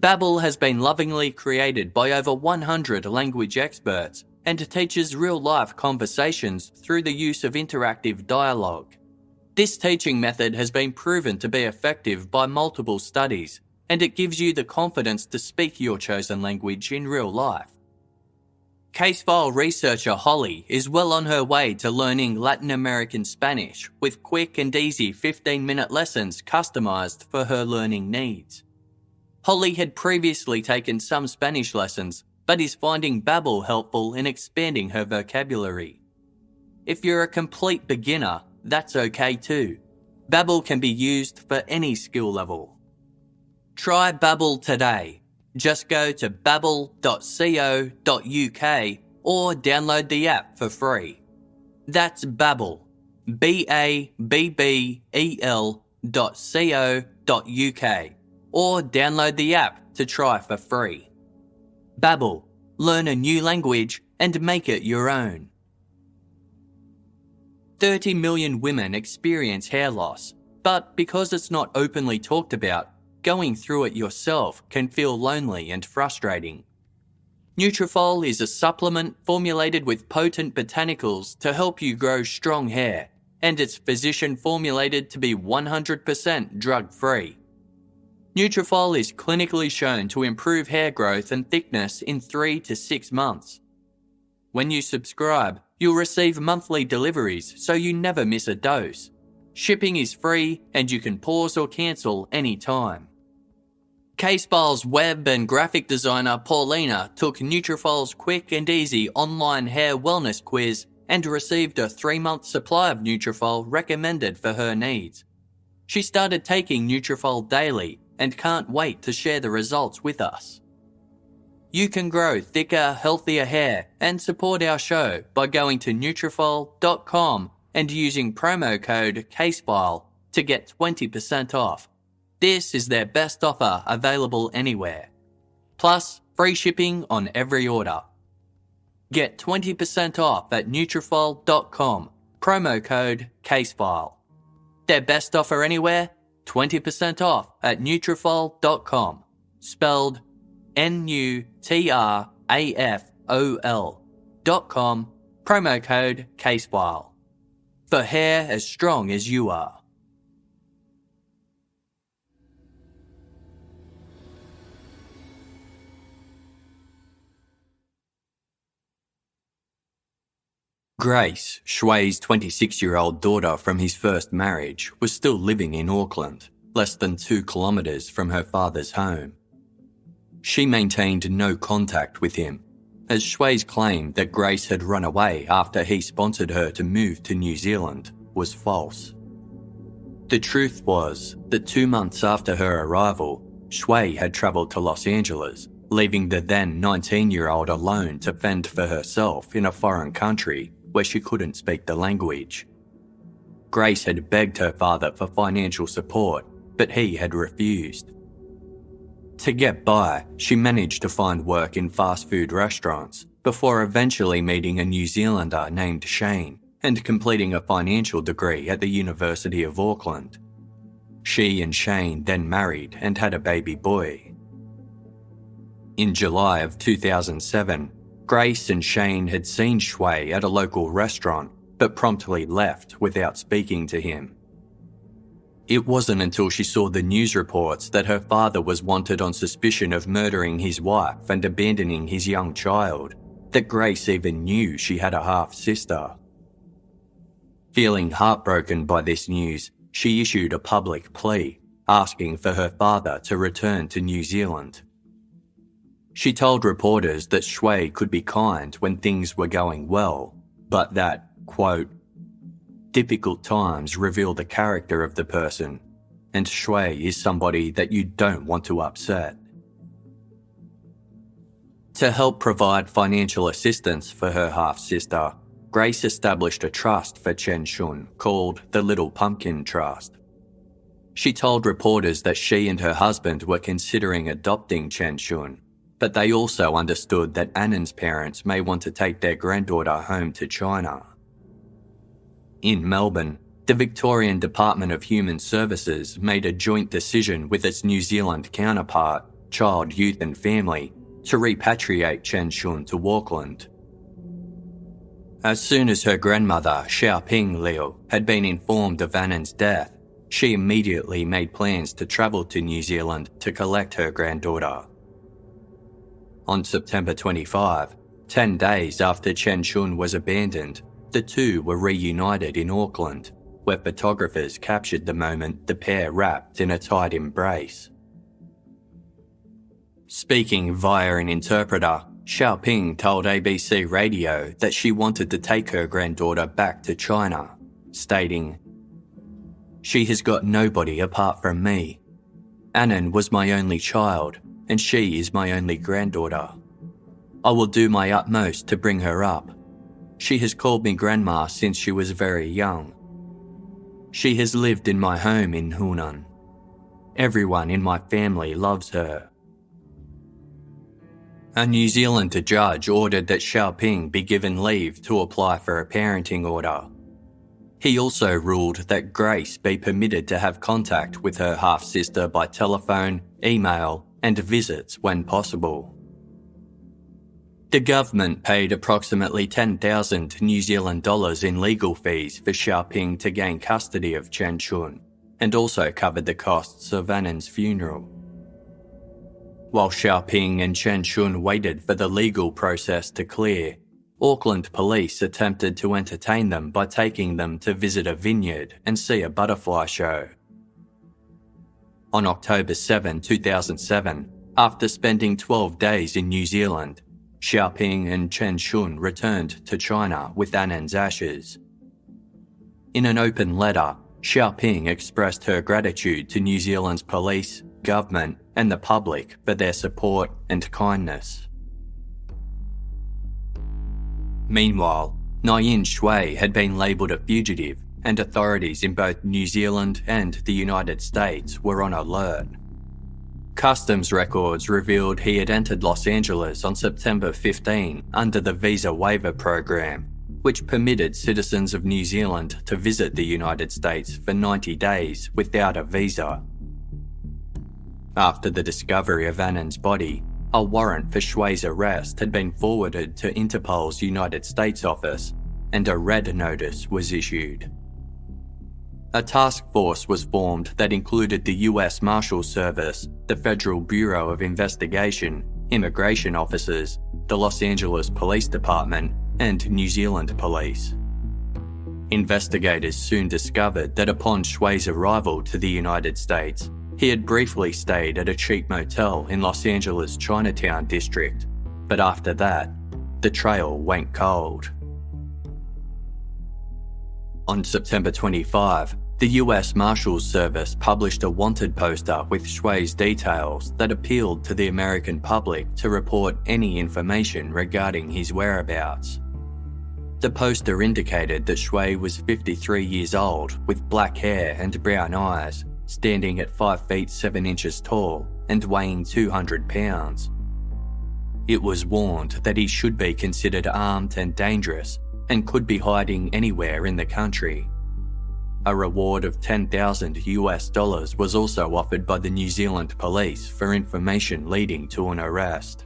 Babbel has been lovingly created by over 100 language experts and teaches real-life conversations through the use of interactive dialogue. This teaching method has been proven to be effective by multiple studies, and it gives you the confidence to speak your chosen language in real life. Casefile researcher Holly is well on her way to learning Latin American Spanish with quick and easy 15-minute lessons customized for her learning needs. Holly had previously taken some Spanish lessons, but is finding Babbel helpful in expanding her vocabulary. If you're a complete beginner, that's okay too. Babbel can be used for any skill level. Try Babbel today. Just go to babbel.co.uk or download the app for free. That's Babbel, BABBEL.co.uk, or download the app to try for free. Babbel, learn a new language and make it your own. 30 million women experience hair loss, but because it's not openly talked about, going through it yourself can feel lonely and frustrating. Nutrafol is a supplement formulated with potent botanicals to help you grow strong hair, and it's physician formulated to be 100% drug-free. Nutrafol is clinically shown to improve hair growth and thickness in 3 to 6 months. When you subscribe, you'll receive monthly deliveries so you never miss a dose. Shipping is free and you can pause or cancel anytime. Casefile's web and graphic designer Paulina took Nutrafol's quick and easy online hair wellness quiz and received a 3-month supply of Nutrafol recommended for her needs. She started taking Nutrafol daily and can't wait to share the results with us. You can grow thicker, healthier hair and support our show by going to Nutrafol.com and using promo code CASEFILE to get 20% off. This is their best offer available anywhere. Plus, free shipping on every order. Get 20% off at Nutrafol.com, promo code CASEFILE. Their best offer anywhere, 20% off at Nutrafol.com, spelled Nutrafol.com, promo code CASEFILE. For hair as strong as you are. Grace, Shui's 26-year-old daughter from his first marriage, was still living in Auckland, less than 2 kilometres from her father's home. She maintained no contact with him, as Shui's claim that Grace had run away after he sponsored her to move to New Zealand was false. The truth was that 2 months after her arrival, Shui had travelled to Los Angeles, leaving the then 19-year-old alone to fend for herself in a foreign country where she couldn't speak the language. Grace had begged her father for financial support, but he had refused. To get by, she managed to find work in fast food restaurants before eventually meeting a New Zealander named Shane and completing a financial degree at the University of Auckland. She and Shane then married and had a baby boy. In July of 2007, Grace and Shane had seen Shui at a local restaurant but promptly left without speaking to him. It wasn't until she saw the news reports that her father was wanted on suspicion of murdering his wife and abandoning his young child that Grace even knew she had a half-sister. Feeling heartbroken by this news, she issued a public plea asking for her father to return to New Zealand. She told reporters that Shui could be kind when things were going well, but that, quote, difficult times reveal the character of the person, and Shui is somebody that you don't want to upset. To help provide financial assistance for her half-sister, Grace established a trust for Chen Shun called the Little Pumpkin Trust. She told reporters that she and her husband were considering adopting Chen Shun, but they also understood that Anan's parents may want to take their granddaughter home to China. In Melbourne, the Victorian Department of Human Services made a joint decision with its New Zealand counterpart, Child, Youth and Family, to repatriate Chen Shun to Auckland. As soon as her grandmother, Xiaoping Liu, had been informed of Anan's death, she immediately made plans to travel to New Zealand to collect her granddaughter. On September 25, 10 days after Chen Shun was abandoned, the two were reunited in Auckland, where photographers captured the moment the pair wrapped in a tight embrace. Speaking via an interpreter, Xiaoping told ABC Radio that she wanted to take her granddaughter back to China, stating, "She has got nobody apart from me. Anan was my only child, and she is my only granddaughter. I will do my utmost to bring her up. She has called me grandma since she was very young. She has lived in my home in Hunan. Everyone in my family loves her." A New Zealand judge ordered that Xiaoping be given leave to apply for a parenting order. He also ruled that Grace be permitted to have contact with her half-sister by telephone, email, and visits when possible. The government paid approximately 10,000 New Zealand dollars in legal fees for Xiaoping to gain custody of Chen Shun, and also covered the costs of Anan's funeral. While Xiaoping and Chen Shun waited for the legal process to clear, Auckland police attempted to entertain them by taking them to visit a vineyard and see a butterfly show. On October 7, 2007, after spending 12 days in New Zealand, Xiaoping and Chen Shun returned to China with Anan's ashes. In an open letter, Xiaoping expressed her gratitude to New Zealand's police, government, and the public for their support and kindness. Meanwhile, Nyan Shui had been labelled a fugitive and authorities in both New Zealand and the United States were on alert. Customs records revealed he had entered Los Angeles on September 15 under the Visa Waiver Program, which permitted citizens of New Zealand to visit the United States for 90 days without a visa. After the discovery of Anan's body, a warrant for Shui's arrest had been forwarded to Interpol's United States office, and a red notice was issued. A task force was formed that included the US Marshals Service, the Federal Bureau of Investigation, immigration officers, the Los Angeles Police Department, and New Zealand Police. Investigators soon discovered that upon Shui's arrival to the United States, he had briefly stayed at a cheap motel in Los Angeles' Chinatown district, but after that, the trail went cold. On September 25, the US Marshals Service published a wanted poster with Shui's details that appealed to the American public to report any information regarding his whereabouts. The poster indicated that Shui was 53 years old with black hair and brown eyes, standing at 5 feet 7 inches tall and weighing 200 pounds. It was warned that he should be considered armed and dangerous and could be hiding anywhere in the country. A reward of $10,000 was also offered by the New Zealand Police for information leading to an arrest.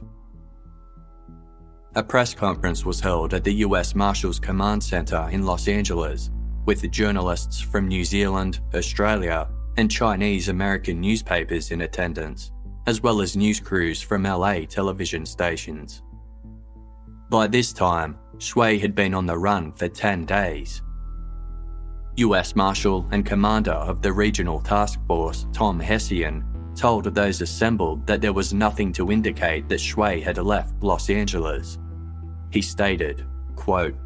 A press conference was held at the US Marshals Command Centre in Los Angeles, with journalists from New Zealand, Australia, and Chinese American newspapers in attendance, as well as news crews from LA television stations. By this time, Shui had been on the run for 10 days. US Marshal and Commander of the Regional Task Force, Tom Hessian, told those assembled that there was nothing to indicate that Shui had left Los Angeles. He stated, quote,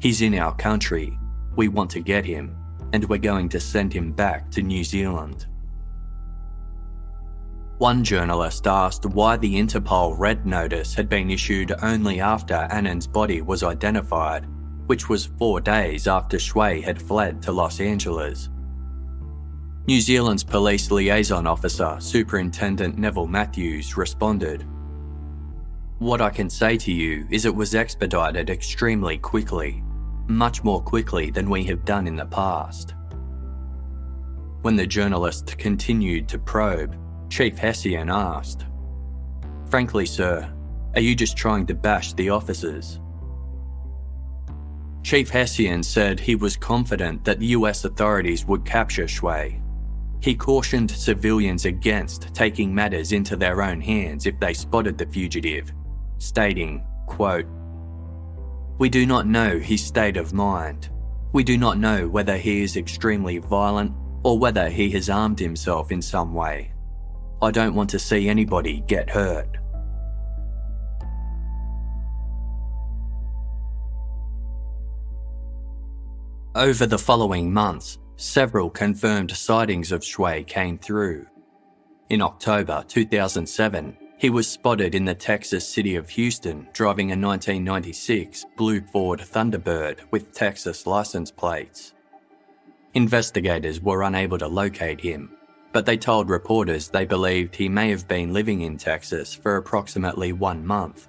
"He's in our country, we want to get him, and we're going to send him back to New Zealand." One journalist asked why the Interpol red notice had been issued only after Anan's body was identified, which was 4 days after Shui had fled to Los Angeles. New Zealand's police liaison officer, Superintendent Neville Matthews, responded, "What I can say to you is it was expedited extremely quickly, much more quickly than we have done in the past." When the journalist continued to probe, Chief Hessian asked, "Frankly, sir, are you just trying to bash the officers?" Chief Hessian said he was confident that the US authorities would capture Shui. He cautioned civilians against taking matters into their own hands if they spotted the fugitive, stating, quote, "We do not know his state of mind. We do not know whether he is extremely violent or whether he has armed himself in some way. I don't want to see anybody get hurt." Over the following months, several confirmed sightings of Shui came through. In October 2007, he was spotted in the Texas city of Houston driving a 1996 blue Ford Thunderbird with Texas license plates. Investigators were unable to locate him, but they told reporters they believed he may have been living in Texas for approximately 1 month.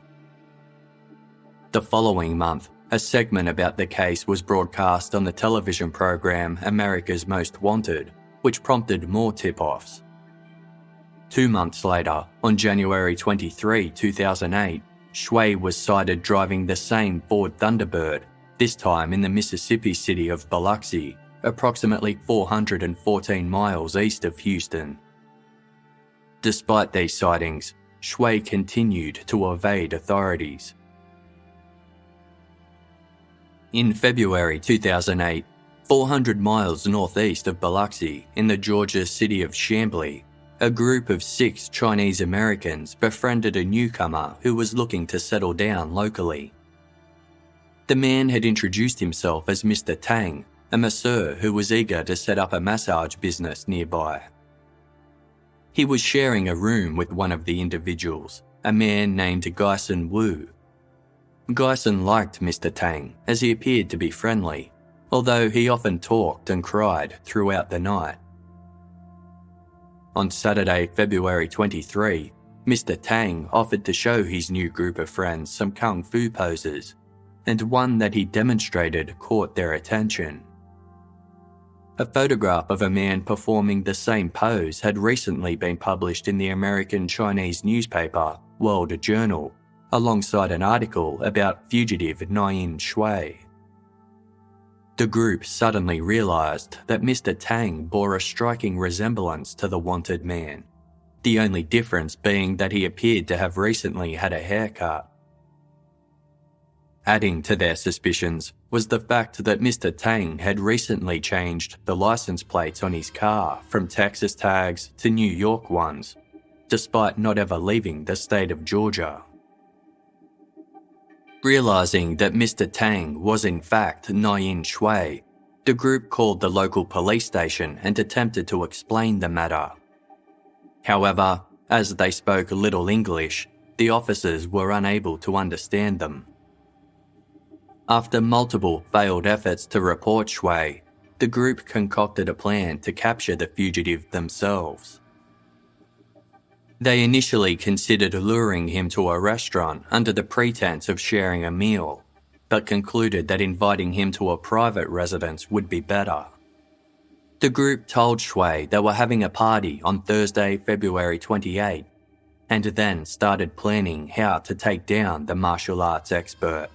The following month, a segment about the case was broadcast on the television program America's Most Wanted, which prompted more tip-offs. 2 months later, on January 23, 2008, Shui was sighted driving the same Ford Thunderbird, this time in the Mississippi city of Biloxi, approximately 414 miles east of Houston. Despite these sightings, Shui continued to evade authorities. In February 2008, 400 miles northeast of Biloxi, in the Georgia city of Chambly, a group of 6 Chinese Americans befriended a newcomer who was looking to settle down locally. The man had introduced himself as Mr. Tang, a masseur who was eager to set up a massage business nearby. He was sharing a room with one of the individuals, a man named Gyson Wu. Gyson liked Mr. Tang as he appeared to be friendly, although he often talked and cried throughout the night. On Saturday, February 23, Mr. Tang offered to show his new group of friends some kung fu poses, and one that he demonstrated caught their attention. A photograph of a man performing the same pose had recently been published in the American Chinese newspaper World Journal, alongside an article about fugitive Nayin Shui. The group suddenly realised that Mr. Tang bore a striking resemblance to the wanted man, the only difference being that he appeared to have recently had a haircut. Adding to their suspicions was the fact that Mr. Tang had recently changed the licence plates on his car from Texas tags to New York ones, despite not ever leaving the state of Georgia. Realising that Mr. Tang was in fact Nayin Shui, the group called the local police station and attempted to explain the matter. However, as they spoke little English, the officers were unable to understand them. After multiple failed efforts to report Shui, the group concocted a plan to capture the fugitive themselves. They initially considered luring him to a restaurant under the pretense of sharing a meal, but concluded that inviting him to a private residence would be better. The group told Shui they were having a party on Thursday, February 28, and then started planning how to take down the martial arts expert.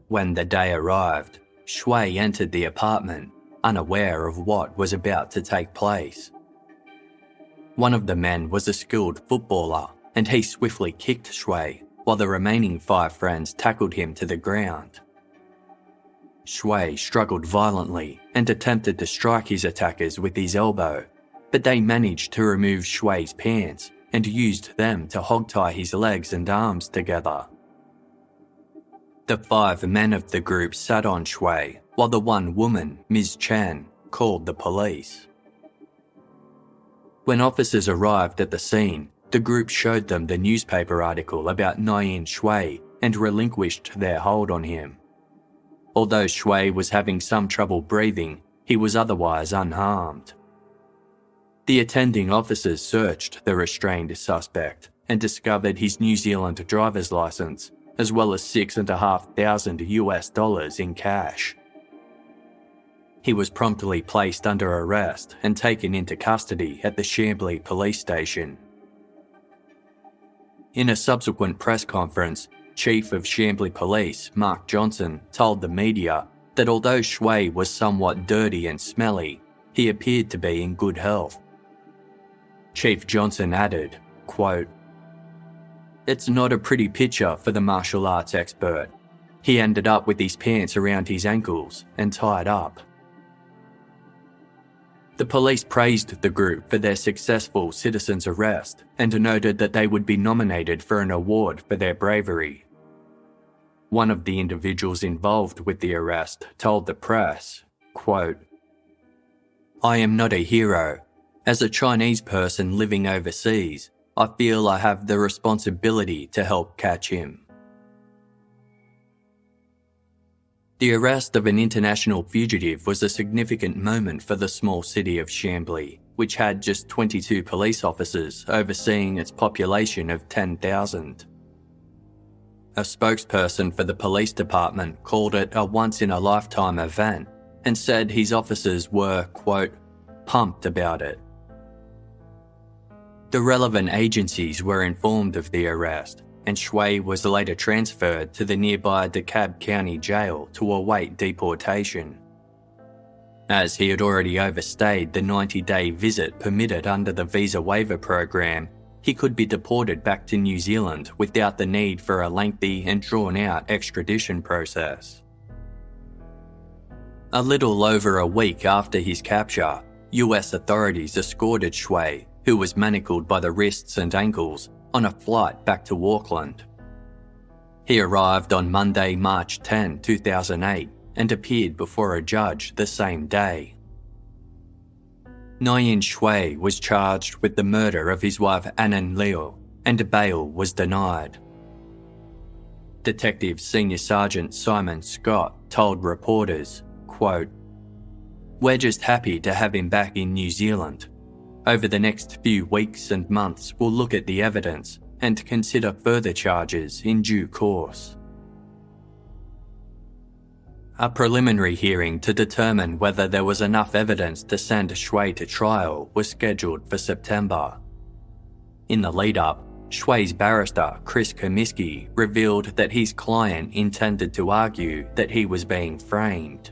When the day arrived, Shui entered the apartment, unaware of what was about to take place. One of the men was a skilled footballer, and he swiftly kicked Shui, while the remaining 5 friends tackled him to the ground. Shui struggled violently and attempted to strike his attackers with his elbow, but they managed to remove Shui's pants and used them to hogtie his legs and arms together. The 5 men of the group sat on Shui, while the one woman, Ms. Chen, called the police. When officers arrived at the scene, the group showed them the newspaper article about Nayin Shui and relinquished their hold on him. Although Shui was having some trouble breathing, he was otherwise unharmed. The attending officers searched the restrained suspect and discovered his New Zealand driver's license, as well as $6,500 in cash. He was promptly placed under arrest and taken into custody at the Chambly police station. In a subsequent press conference, Chief of Chambly Police Mark Johnson told the media that although Shui was somewhat dirty and smelly, he appeared to be in good health. Chief Johnson added, quote, "It's not a pretty picture for the martial arts expert. He ended up with his pants around his ankles and tied up." The police praised the group for their successful citizen's arrest and noted that they would be nominated for an award for their bravery. One of the individuals involved with the arrest told the press, quote, "I am not a hero. As a Chinese person living overseas, I feel I have the responsibility to help catch him." The arrest of an international fugitive was a significant moment for the small city of Chambly, which had just 22 police officers overseeing its population of 10,000. A spokesperson for the police department called it a once-in-a-lifetime event and said his officers were, quote, "pumped about it." The relevant agencies were informed of the arrest, and Shui was later transferred to the nearby DeKalb County Jail to await deportation. As he had already overstayed the 90-day visit permitted under the visa waiver program, he could be deported back to New Zealand without the need for a lengthy and drawn-out extradition process. A little over a week after his capture, US authorities escorted Shui, who was manacled by the wrists and ankles, on a flight back to Auckland. He arrived on Monday, March 10, 2008, and appeared before a judge the same day. Nayin Shui was charged with the murder of his wife Anan Liu, and bail was denied. Detective Senior Sergeant Simon Scott told reporters, quote, "We're just happy to have him back in New Zealand. Over the next few weeks and months, we'll look at the evidence and consider further charges in due course." A preliminary hearing to determine whether there was enough evidence to send Shui to trial was scheduled for September. In the lead-up, Shui's barrister, Chris Comiskey, revealed that his client intended to argue that he was being framed.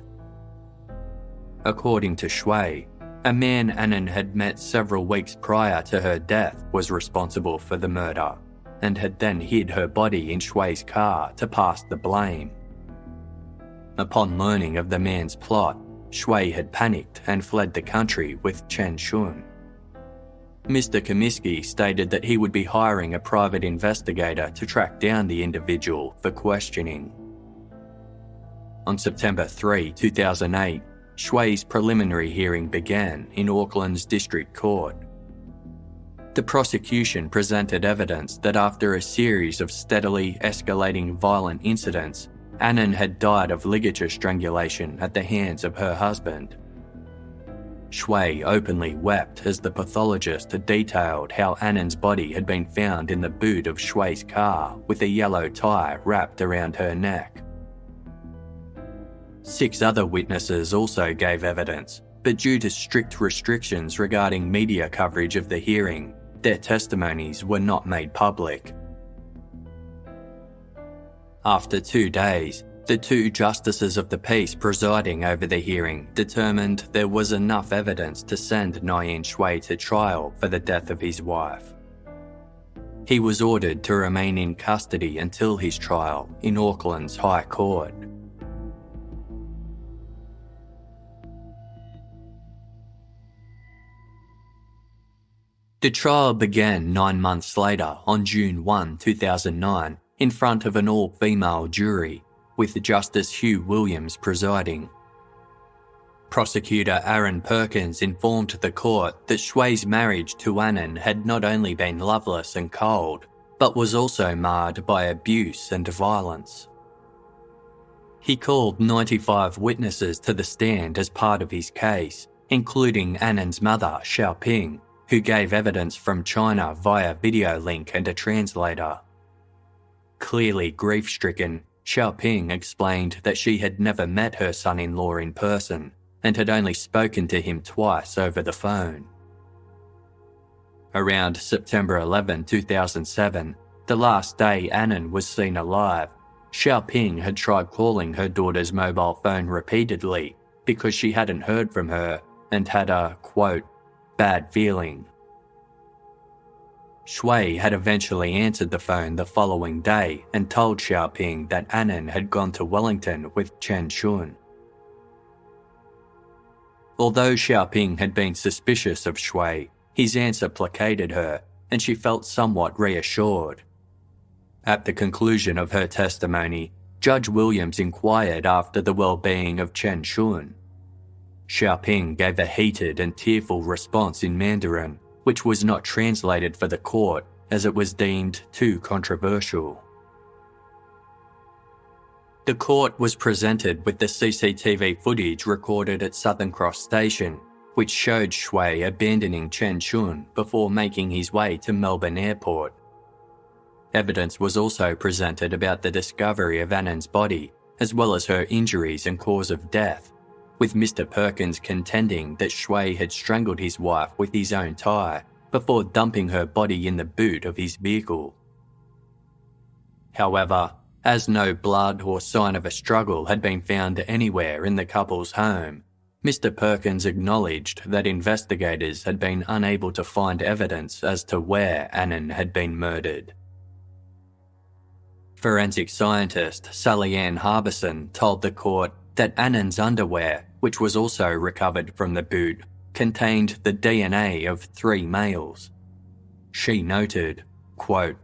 According to Shui, a man Anan had met several weeks prior to her death was responsible for the murder and had then hid her body in Shui's car to pass the blame. Upon learning of the man's plot, Shui had panicked and fled the country with Chen Shun. Mr. Comiskey stated that he would be hiring a private investigator to track down the individual for questioning. On September 3, 2008, Shui's preliminary hearing began in Auckland's District Court. The prosecution presented evidence that after a series of steadily escalating violent incidents, Anan had died of ligature strangulation at the hands of her husband. Shui openly wept as the pathologist detailed how Anan's body had been found in the boot of Shui's car with a yellow tie wrapped around her neck. 6 other witnesses also gave evidence, but due to strict restrictions regarding media coverage of the hearing, their testimonies were not made public. After 2 days, the 2 justices of the peace presiding over the hearing determined there was enough evidence to send Nguyen Shui to trial for the death of his wife. He was ordered to remain in custody until his trial in Auckland's High Court. The trial began 9 months later on June 1, 2009, in front of an all-female jury, with Justice Hugh Williams presiding. Prosecutor Aaron Perkins informed the court that Shui's marriage to Anan had not only been loveless and cold, but was also marred by abuse and violence. He called 95 witnesses to the stand as part of his case, including Anan's mother, Xiaoping, who gave evidence from China via video link and a translator. Clearly grief-stricken, Xiaoping explained that she had never met her son-in-law in person and had only spoken to him twice over the phone. Around September 11, 2007, the last day Anan was seen alive, Xiaoping had tried calling her daughter's mobile phone repeatedly because she hadn't heard from her and had a, quote, bad feeling. Shui had eventually answered the phone the following day and told Xiaoping that Anan had gone to Wellington with Chen Shun. Although Xiaoping had been suspicious of Shui, his answer placated her and she felt somewhat reassured. At the conclusion of her testimony, Judge Williams inquired after the well-being of Chen Shun. Xiaoping gave a heated and tearful response in Mandarin, which was not translated for the court as it was deemed too controversial. The court was presented with the CCTV footage recorded at Southern Cross Station, which showed Shui abandoning Chen Shun before making his way to Melbourne Airport. Evidence was also presented about the discovery of Anan's body, as well as her injuries and cause of death, with Mr. Perkins contending that Shui had strangled his wife with his own tie before dumping her body in the boot of his vehicle. However, as no blood or sign of a struggle had been found anywhere in the couple's home, Mr. Perkins acknowledged that investigators had been unable to find evidence as to where Anan had been murdered. Forensic scientist Sally Ann Harbison told the court that Anan's underwear, which was also recovered from the boot, contained the DNA of 3 males. She noted, quote,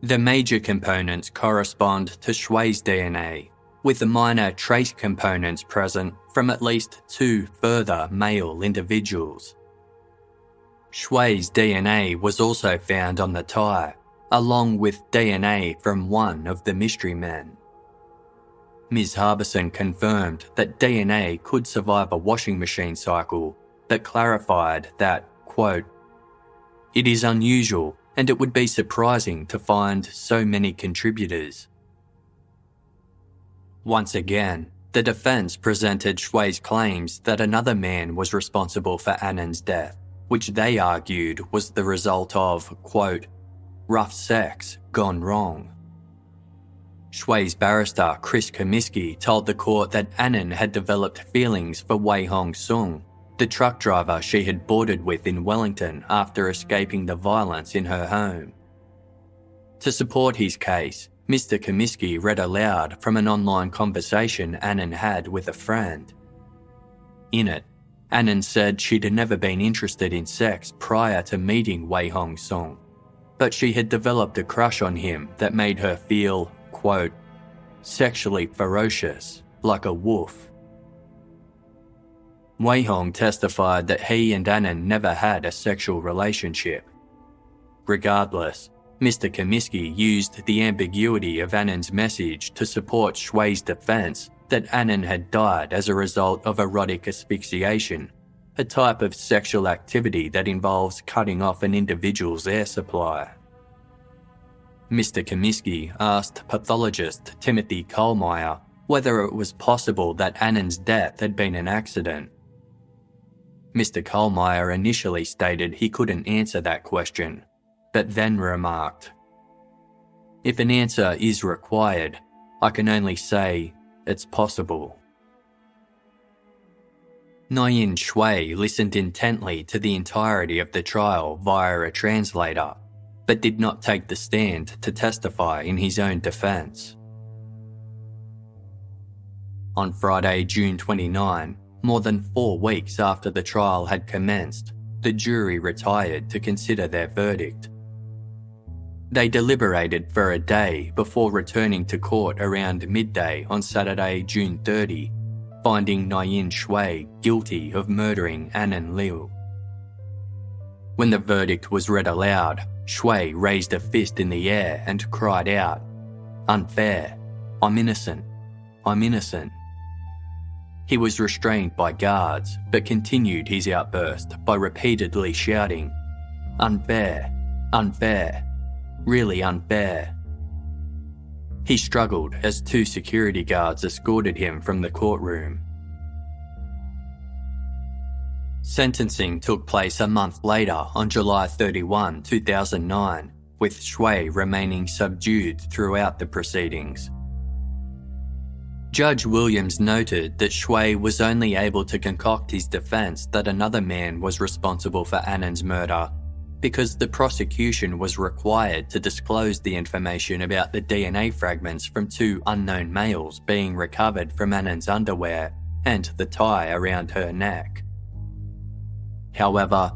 "The major components correspond to Shui's DNA, with the minor trace components present from at least 2 further male individuals. Shui's DNA was also found on the tie, along with DNA from one of the mystery men." Ms. Harbison confirmed that DNA could survive a washing machine cycle, but clarified that, quote, "It is unusual and it would be surprising to find so many contributors." Once again, the defence presented Shui's claims that another man was responsible for Anan's death, which they argued was the result of, quote, "rough sex gone wrong." Shui's barrister Chris Comiskey told the court that Anan had developed feelings for Wei Hong Sung, the truck driver she had boarded with in Wellington after escaping the violence in her home. To support his case, Mr. Comiskey read aloud from an online conversation Anan had with a friend. In it, Anan said she'd never been interested in sex prior to meeting Wei Hong Sung, but she had developed a crush on him that made her feel, quote, "sexually ferocious, like a wolf." Wei Hong testified that he and Anan never had a sexual relationship. Regardless, Mr. Comiskey used the ambiguity of Anan's message to support Shui's defence that Anan had died as a result of erotic asphyxiation, a type of sexual activity that involves cutting off an individual's air supply. Mr. Comiskey asked pathologist Timothy Kohlmeyer whether it was possible that Anan's death had been an accident. Mr. Kohlmeyer initially stated he couldn't answer that question, but then remarked, "If an answer is required, I can only say it's possible." Nguyen Shui listened intently to the entirety of the trial via a translator, but did not take the stand to testify in his own defence. On Friday, June 29, more than 4 weeks after the trial had commenced, the jury retired to consider their verdict. They deliberated for a day before returning to court around midday on Saturday, June 30, finding Nguyen Shui guilty of murdering Anan Liu. When the verdict was read aloud, Shui raised a fist in the air and cried out, "Unfair! I'm innocent! I'm innocent!" He was restrained by guards, but continued his outburst by repeatedly shouting, "Unfair! Unfair! Really unfair!" He struggled as 2 security guards escorted him from the courtroom. Sentencing took place a month later on July 31, 2009, with Shui remaining subdued throughout the proceedings. Judge Williams noted that Shui was only able to concoct his defence that another man was responsible for Anan's murder because the prosecution was required to disclose the information about the DNA fragments from 2 unknown males being recovered from Anan's underwear and the tie around her neck. However,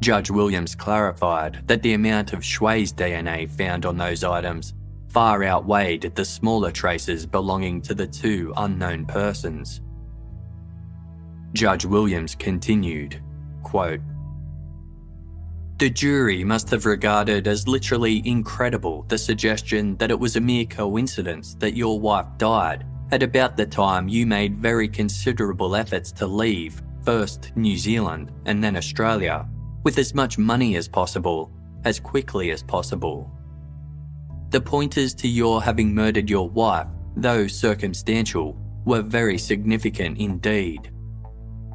Judge Williams clarified that the amount of Shui's DNA found on those items far outweighed the smaller traces belonging to the 2 unknown persons. Judge Williams continued, quote, "The jury must have regarded as literally incredible the suggestion that it was a mere coincidence that your wife died at about the time you made very considerable efforts to leave, first New Zealand and then Australia, with as much money as possible, as quickly as possible. The pointers to your having murdered your wife, though circumstantial, were very significant indeed.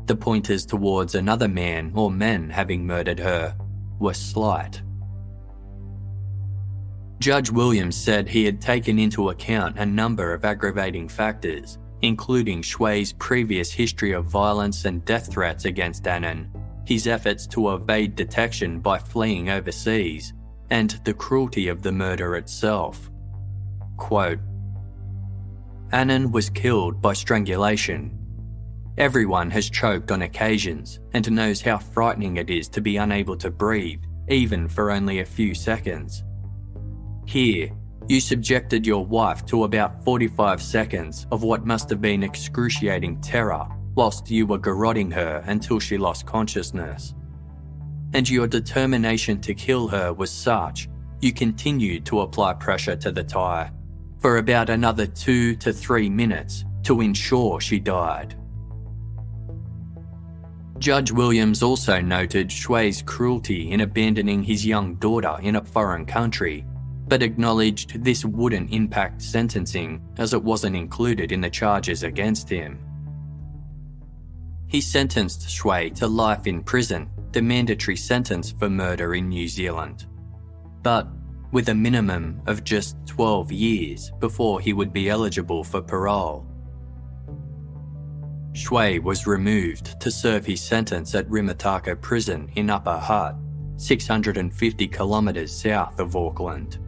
The pointers towards another man or men having murdered her were slight." Judge Williams said he had taken into account a number of aggravating factors, including Shui's previous history of violence and death threats against Anan, his efforts to evade detection by fleeing overseas, and the cruelty of the murder itself. Quote, "Anan was killed by strangulation. Everyone has choked on occasions and knows how frightening it is to be unable to breathe, even for only a few seconds. Here, you subjected your wife to about 45 seconds of what must have been excruciating terror whilst you were garroting her until she lost consciousness. And your determination to kill her was such, you continued to apply pressure to the tie, for about another 2 to 3 minutes to ensure she died. Judge Williams also noted Shui's cruelty in abandoning his young daughter in a foreign country, but acknowledged this wouldn't impact sentencing as it wasn't included in the charges against him. He sentenced Shui to life in prison, the mandatory sentence for murder in New Zealand, but with a minimum of just 12 years before he would be eligible for parole. Shui was removed to serve his sentence at Rimataka Prison in Upper Hutt, 650 kilometres south of Auckland.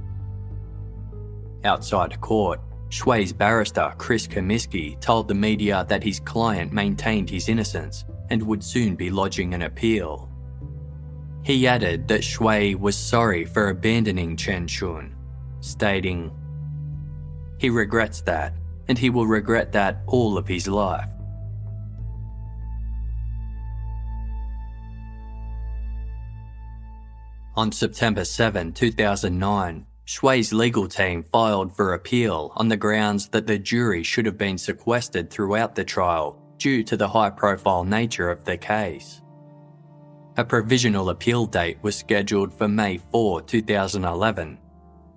Outside court, Shui's barrister Chris Comiskey told the media that his client maintained his innocence and would soon be lodging an appeal. He added that Shui was sorry for abandoning Chen Shun, stating, "He regrets that, and he will regret that all of his life." On September 7, 2009, Shui's legal team filed for appeal on the grounds that the jury should have been sequestered throughout the trial due to the high-profile nature of the case. A provisional appeal date was scheduled for May 4, 2011,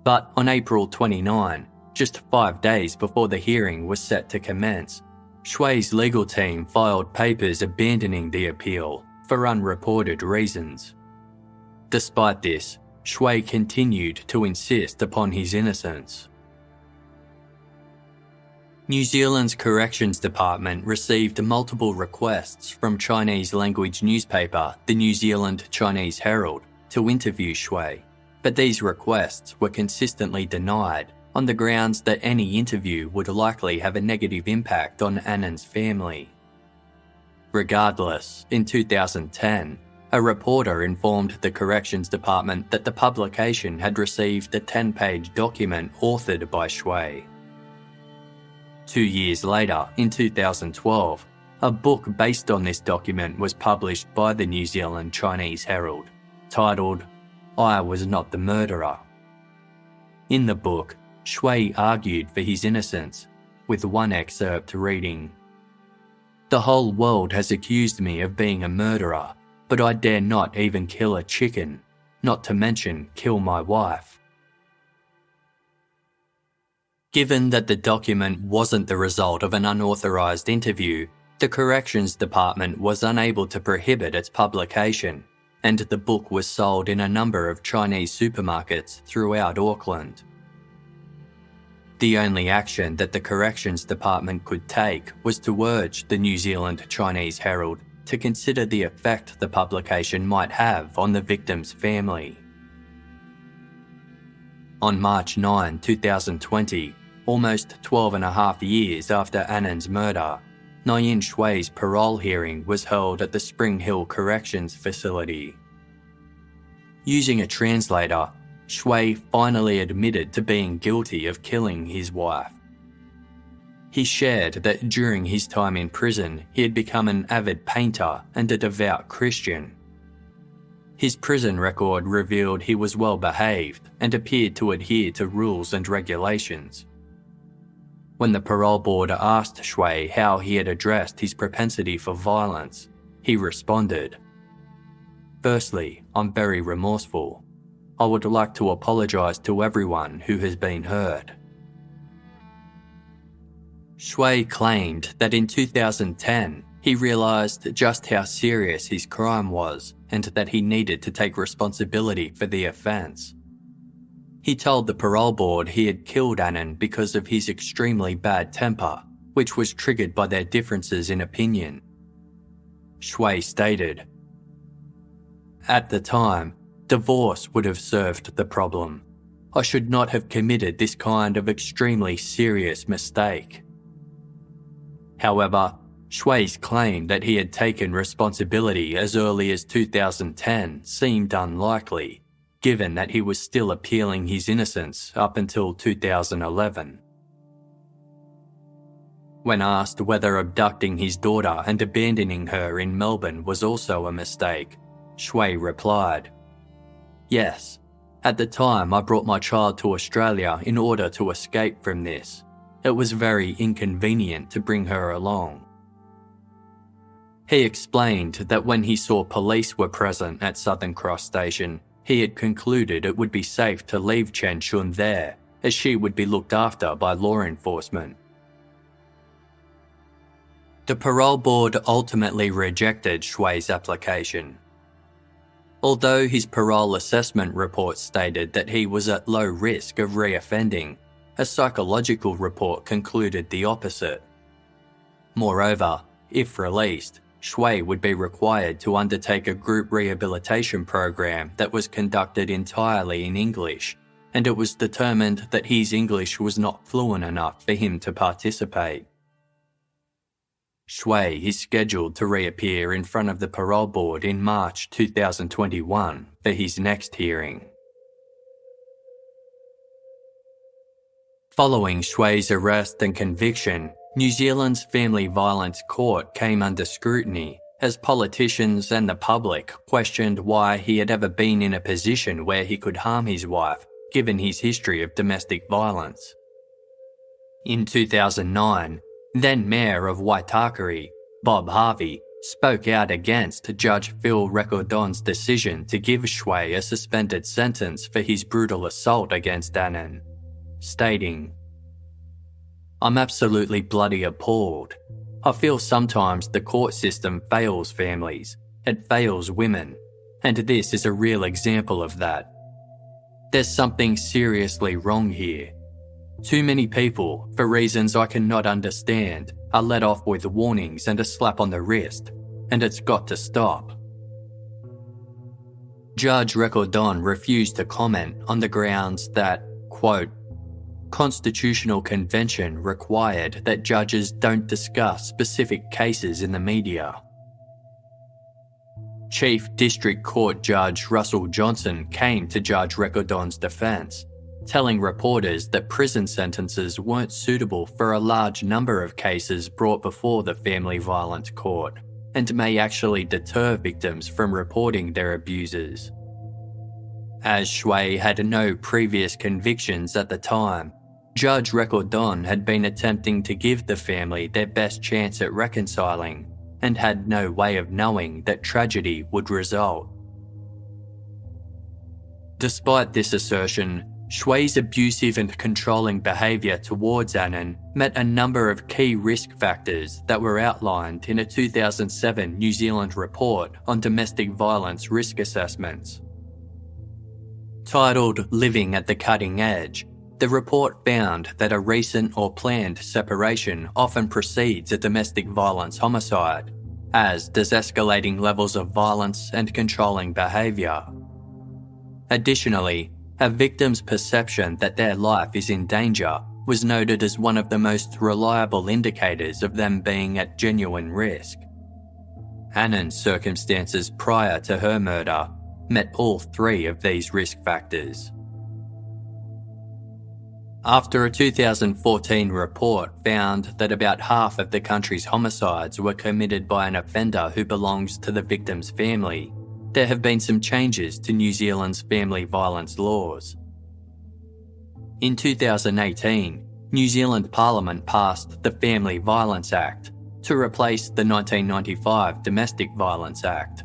but on April 29, just 5 days before the hearing was set to commence, Shui's legal team filed papers abandoning the appeal for unreported reasons. Despite this, Shui continued to insist upon his innocence. New Zealand's Corrections Department received multiple requests from Chinese language newspaper, the New Zealand Chinese Herald, to interview Shui, but these requests were consistently denied on the grounds that any interview would likely have a negative impact on Anan's family. Regardless, in 2010, a reporter informed the Corrections Department that the publication had received a 10-page document authored by Shui. 2 years later, in 2012, a book based on this document was published by the New Zealand Chinese Herald, titled, "I Was Not the Murderer." In the book, Shui argued for his innocence, with one excerpt reading, "The whole world has accused me of being a murderer, but I dare not even kill a chicken, not to mention kill my wife." Given that the document wasn't the result of an unauthorised interview, the Corrections Department was unable to prohibit its publication, and the book was sold in a number of Chinese supermarkets throughout Auckland. The only action that the Corrections Department could take was to urge the New Zealand Chinese Herald to consider the effect the publication might have on the victim's family. On March 9, 2020, almost 12.5 years after Anan's murder, Nguyen Shui's parole hearing was held at the Spring Hill Corrections Facility. Using a translator, Shui finally admitted to being guilty of killing his wife. He shared that during his time in prison, he had become an avid painter and a devout Christian. His prison record revealed he was well behaved and appeared to adhere to rules and regulations. When the parole board asked Shui how he had addressed his propensity for violence, he responded, "Firstly, I'm very remorseful. I would like to apologise to everyone who has been hurt." Shui claimed that in 2010, he realised just how serious his crime was and that he needed to take responsibility for the offence. He told the parole board he had killed Anan because of his extremely bad temper, which was triggered by their differences in opinion. Shui stated, "At the time, divorce would have served the problem. I should not have committed this kind of extremely serious mistake." However, Shui's claim that he had taken responsibility as early as 2010 seemed unlikely, given that he was still appealing his innocence up until 2011. When asked whether abducting his daughter and abandoning her in Melbourne was also a mistake, Shui replied, "Yes, At the time, I brought my child to Australia in order to escape from this. It was very inconvenient to bring her along. He explained that when he saw police were present at Southern Cross Station, he had concluded it would be safe to leave Chen Shun there, as she would be looked after by law enforcement. The parole board ultimately rejected Shui's application. Although his parole assessment report stated that he was at low risk of reoffending, a psychological report concluded the opposite. Moreover, if released, Shui would be required to undertake a group rehabilitation program that was conducted entirely in English, and it was determined that his English was not fluent enough for him to participate. Shui is scheduled to reappear in front of the parole board in March 2021 for his next hearing. Following Shui's arrest and conviction, New Zealand's Family Violence Court came under scrutiny as politicians and the public questioned why he had ever been in a position where he could harm his wife, given his history of domestic violence. In 2009, then Mayor of Waitakere, Bob Harvey, spoke out against Judge Phil Recordon's decision to give Shui a suspended sentence for his brutal assault against Anan, stating, "I'm absolutely bloody appalled. I feel sometimes the court system fails families, it fails women, and this is a real example of that. There's something seriously wrong here. Too many people, for reasons I cannot understand, are let off with warnings and a slap on the wrist, and it's got to stop." Judge Recordon refused to comment on the grounds that, quote, "Constitutional convention required that judges don't discuss specific cases in the media." Chief District Court Judge Russell Johnson came to Judge Recordon's defence, telling reporters that prison sentences weren't suitable for a large number of cases brought before the Family Violence Court, and may actually deter victims from reporting their abusers. As Shui had no previous convictions at the time, Judge Recordon had been attempting to give the family their best chance at reconciling, and had no way of knowing that tragedy would result. Despite this assertion, Shui's abusive and controlling behaviour towards Anan met a number of key risk factors that were outlined in a 2007 New Zealand report on domestic violence risk assessments. Titled "Living at the Cutting Edge," the report found that a recent or planned separation often precedes a domestic violence homicide, as does escalating levels of violence and controlling behaviour. Additionally, a victim's perception that their life is in danger was noted as one of the most reliable indicators of them being at genuine risk. Anan's circumstances prior to her murder met all three of these risk factors. After a 2014 report found that about half of the country's homicides were committed by an offender who belongs to the victim's family, there have been some changes to New Zealand's family violence laws. In 2018, New Zealand Parliament passed the Family Violence Act to replace the 1995 Domestic Violence Act.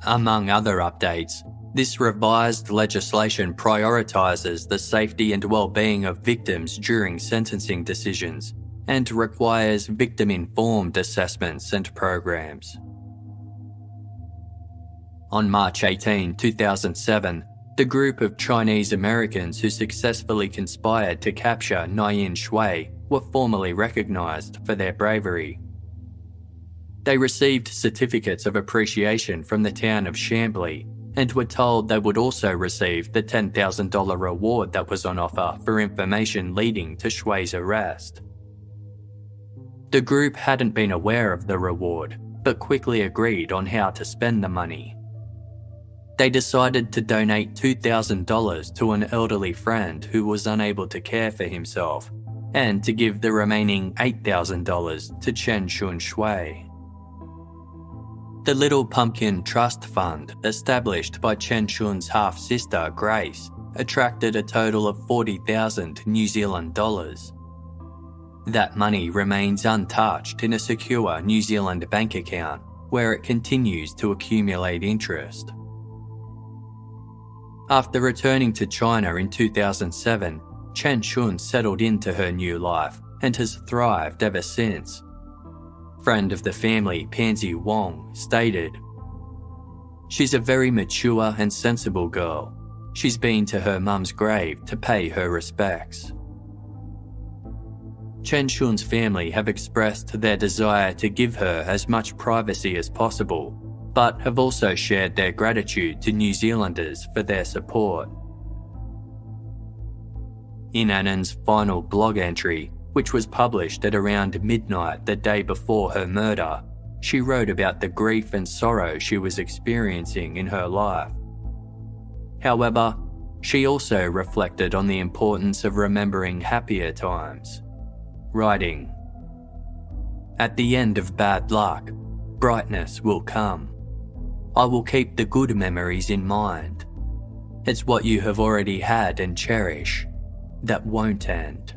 Among other updates, this revised legislation prioritises the safety and well-being of victims during sentencing decisions and requires victim-informed assessments and programs. On March 18, 2007, the group of Chinese Americans who successfully conspired to capture Naiyin Shui were formally recognised for their bravery. They received certificates of appreciation from the town of Chambly and were told they would also receive the $10,000 reward that was on offer for information leading to Shui's arrest. The group hadn't been aware of the reward, but quickly agreed on how to spend the money. They decided to donate $2,000 to an elderly friend who was unable to care for himself, and to give the remaining $8,000 to Chen Shun Shui. The Little Pumpkin Trust Fund, established by Chen Shun's half-sister Grace, attracted a total of 40,000 New Zealand dollars. That money remains untouched in a secure New Zealand bank account, where it continues to accumulate interest. After returning to China in 2007, Chen Shun settled into her new life and has thrived ever since. Friend of the family Pansy Wong stated, "She's a very mature and sensible girl. She's been to her mum's grave to pay her respects." Chen Shun's family have expressed their desire to give her as much privacy as possible, but have also shared their gratitude to New Zealanders for their support. In Anan's final blog entry, which was published at around midnight the day before her murder, she wrote about the grief and sorrow she was experiencing in her life. However, she also reflected on the importance of remembering happier times, writing, "At the end of bad luck, brightness will come. I will keep the good memories in mind. It's what you have already had and cherish that won't end."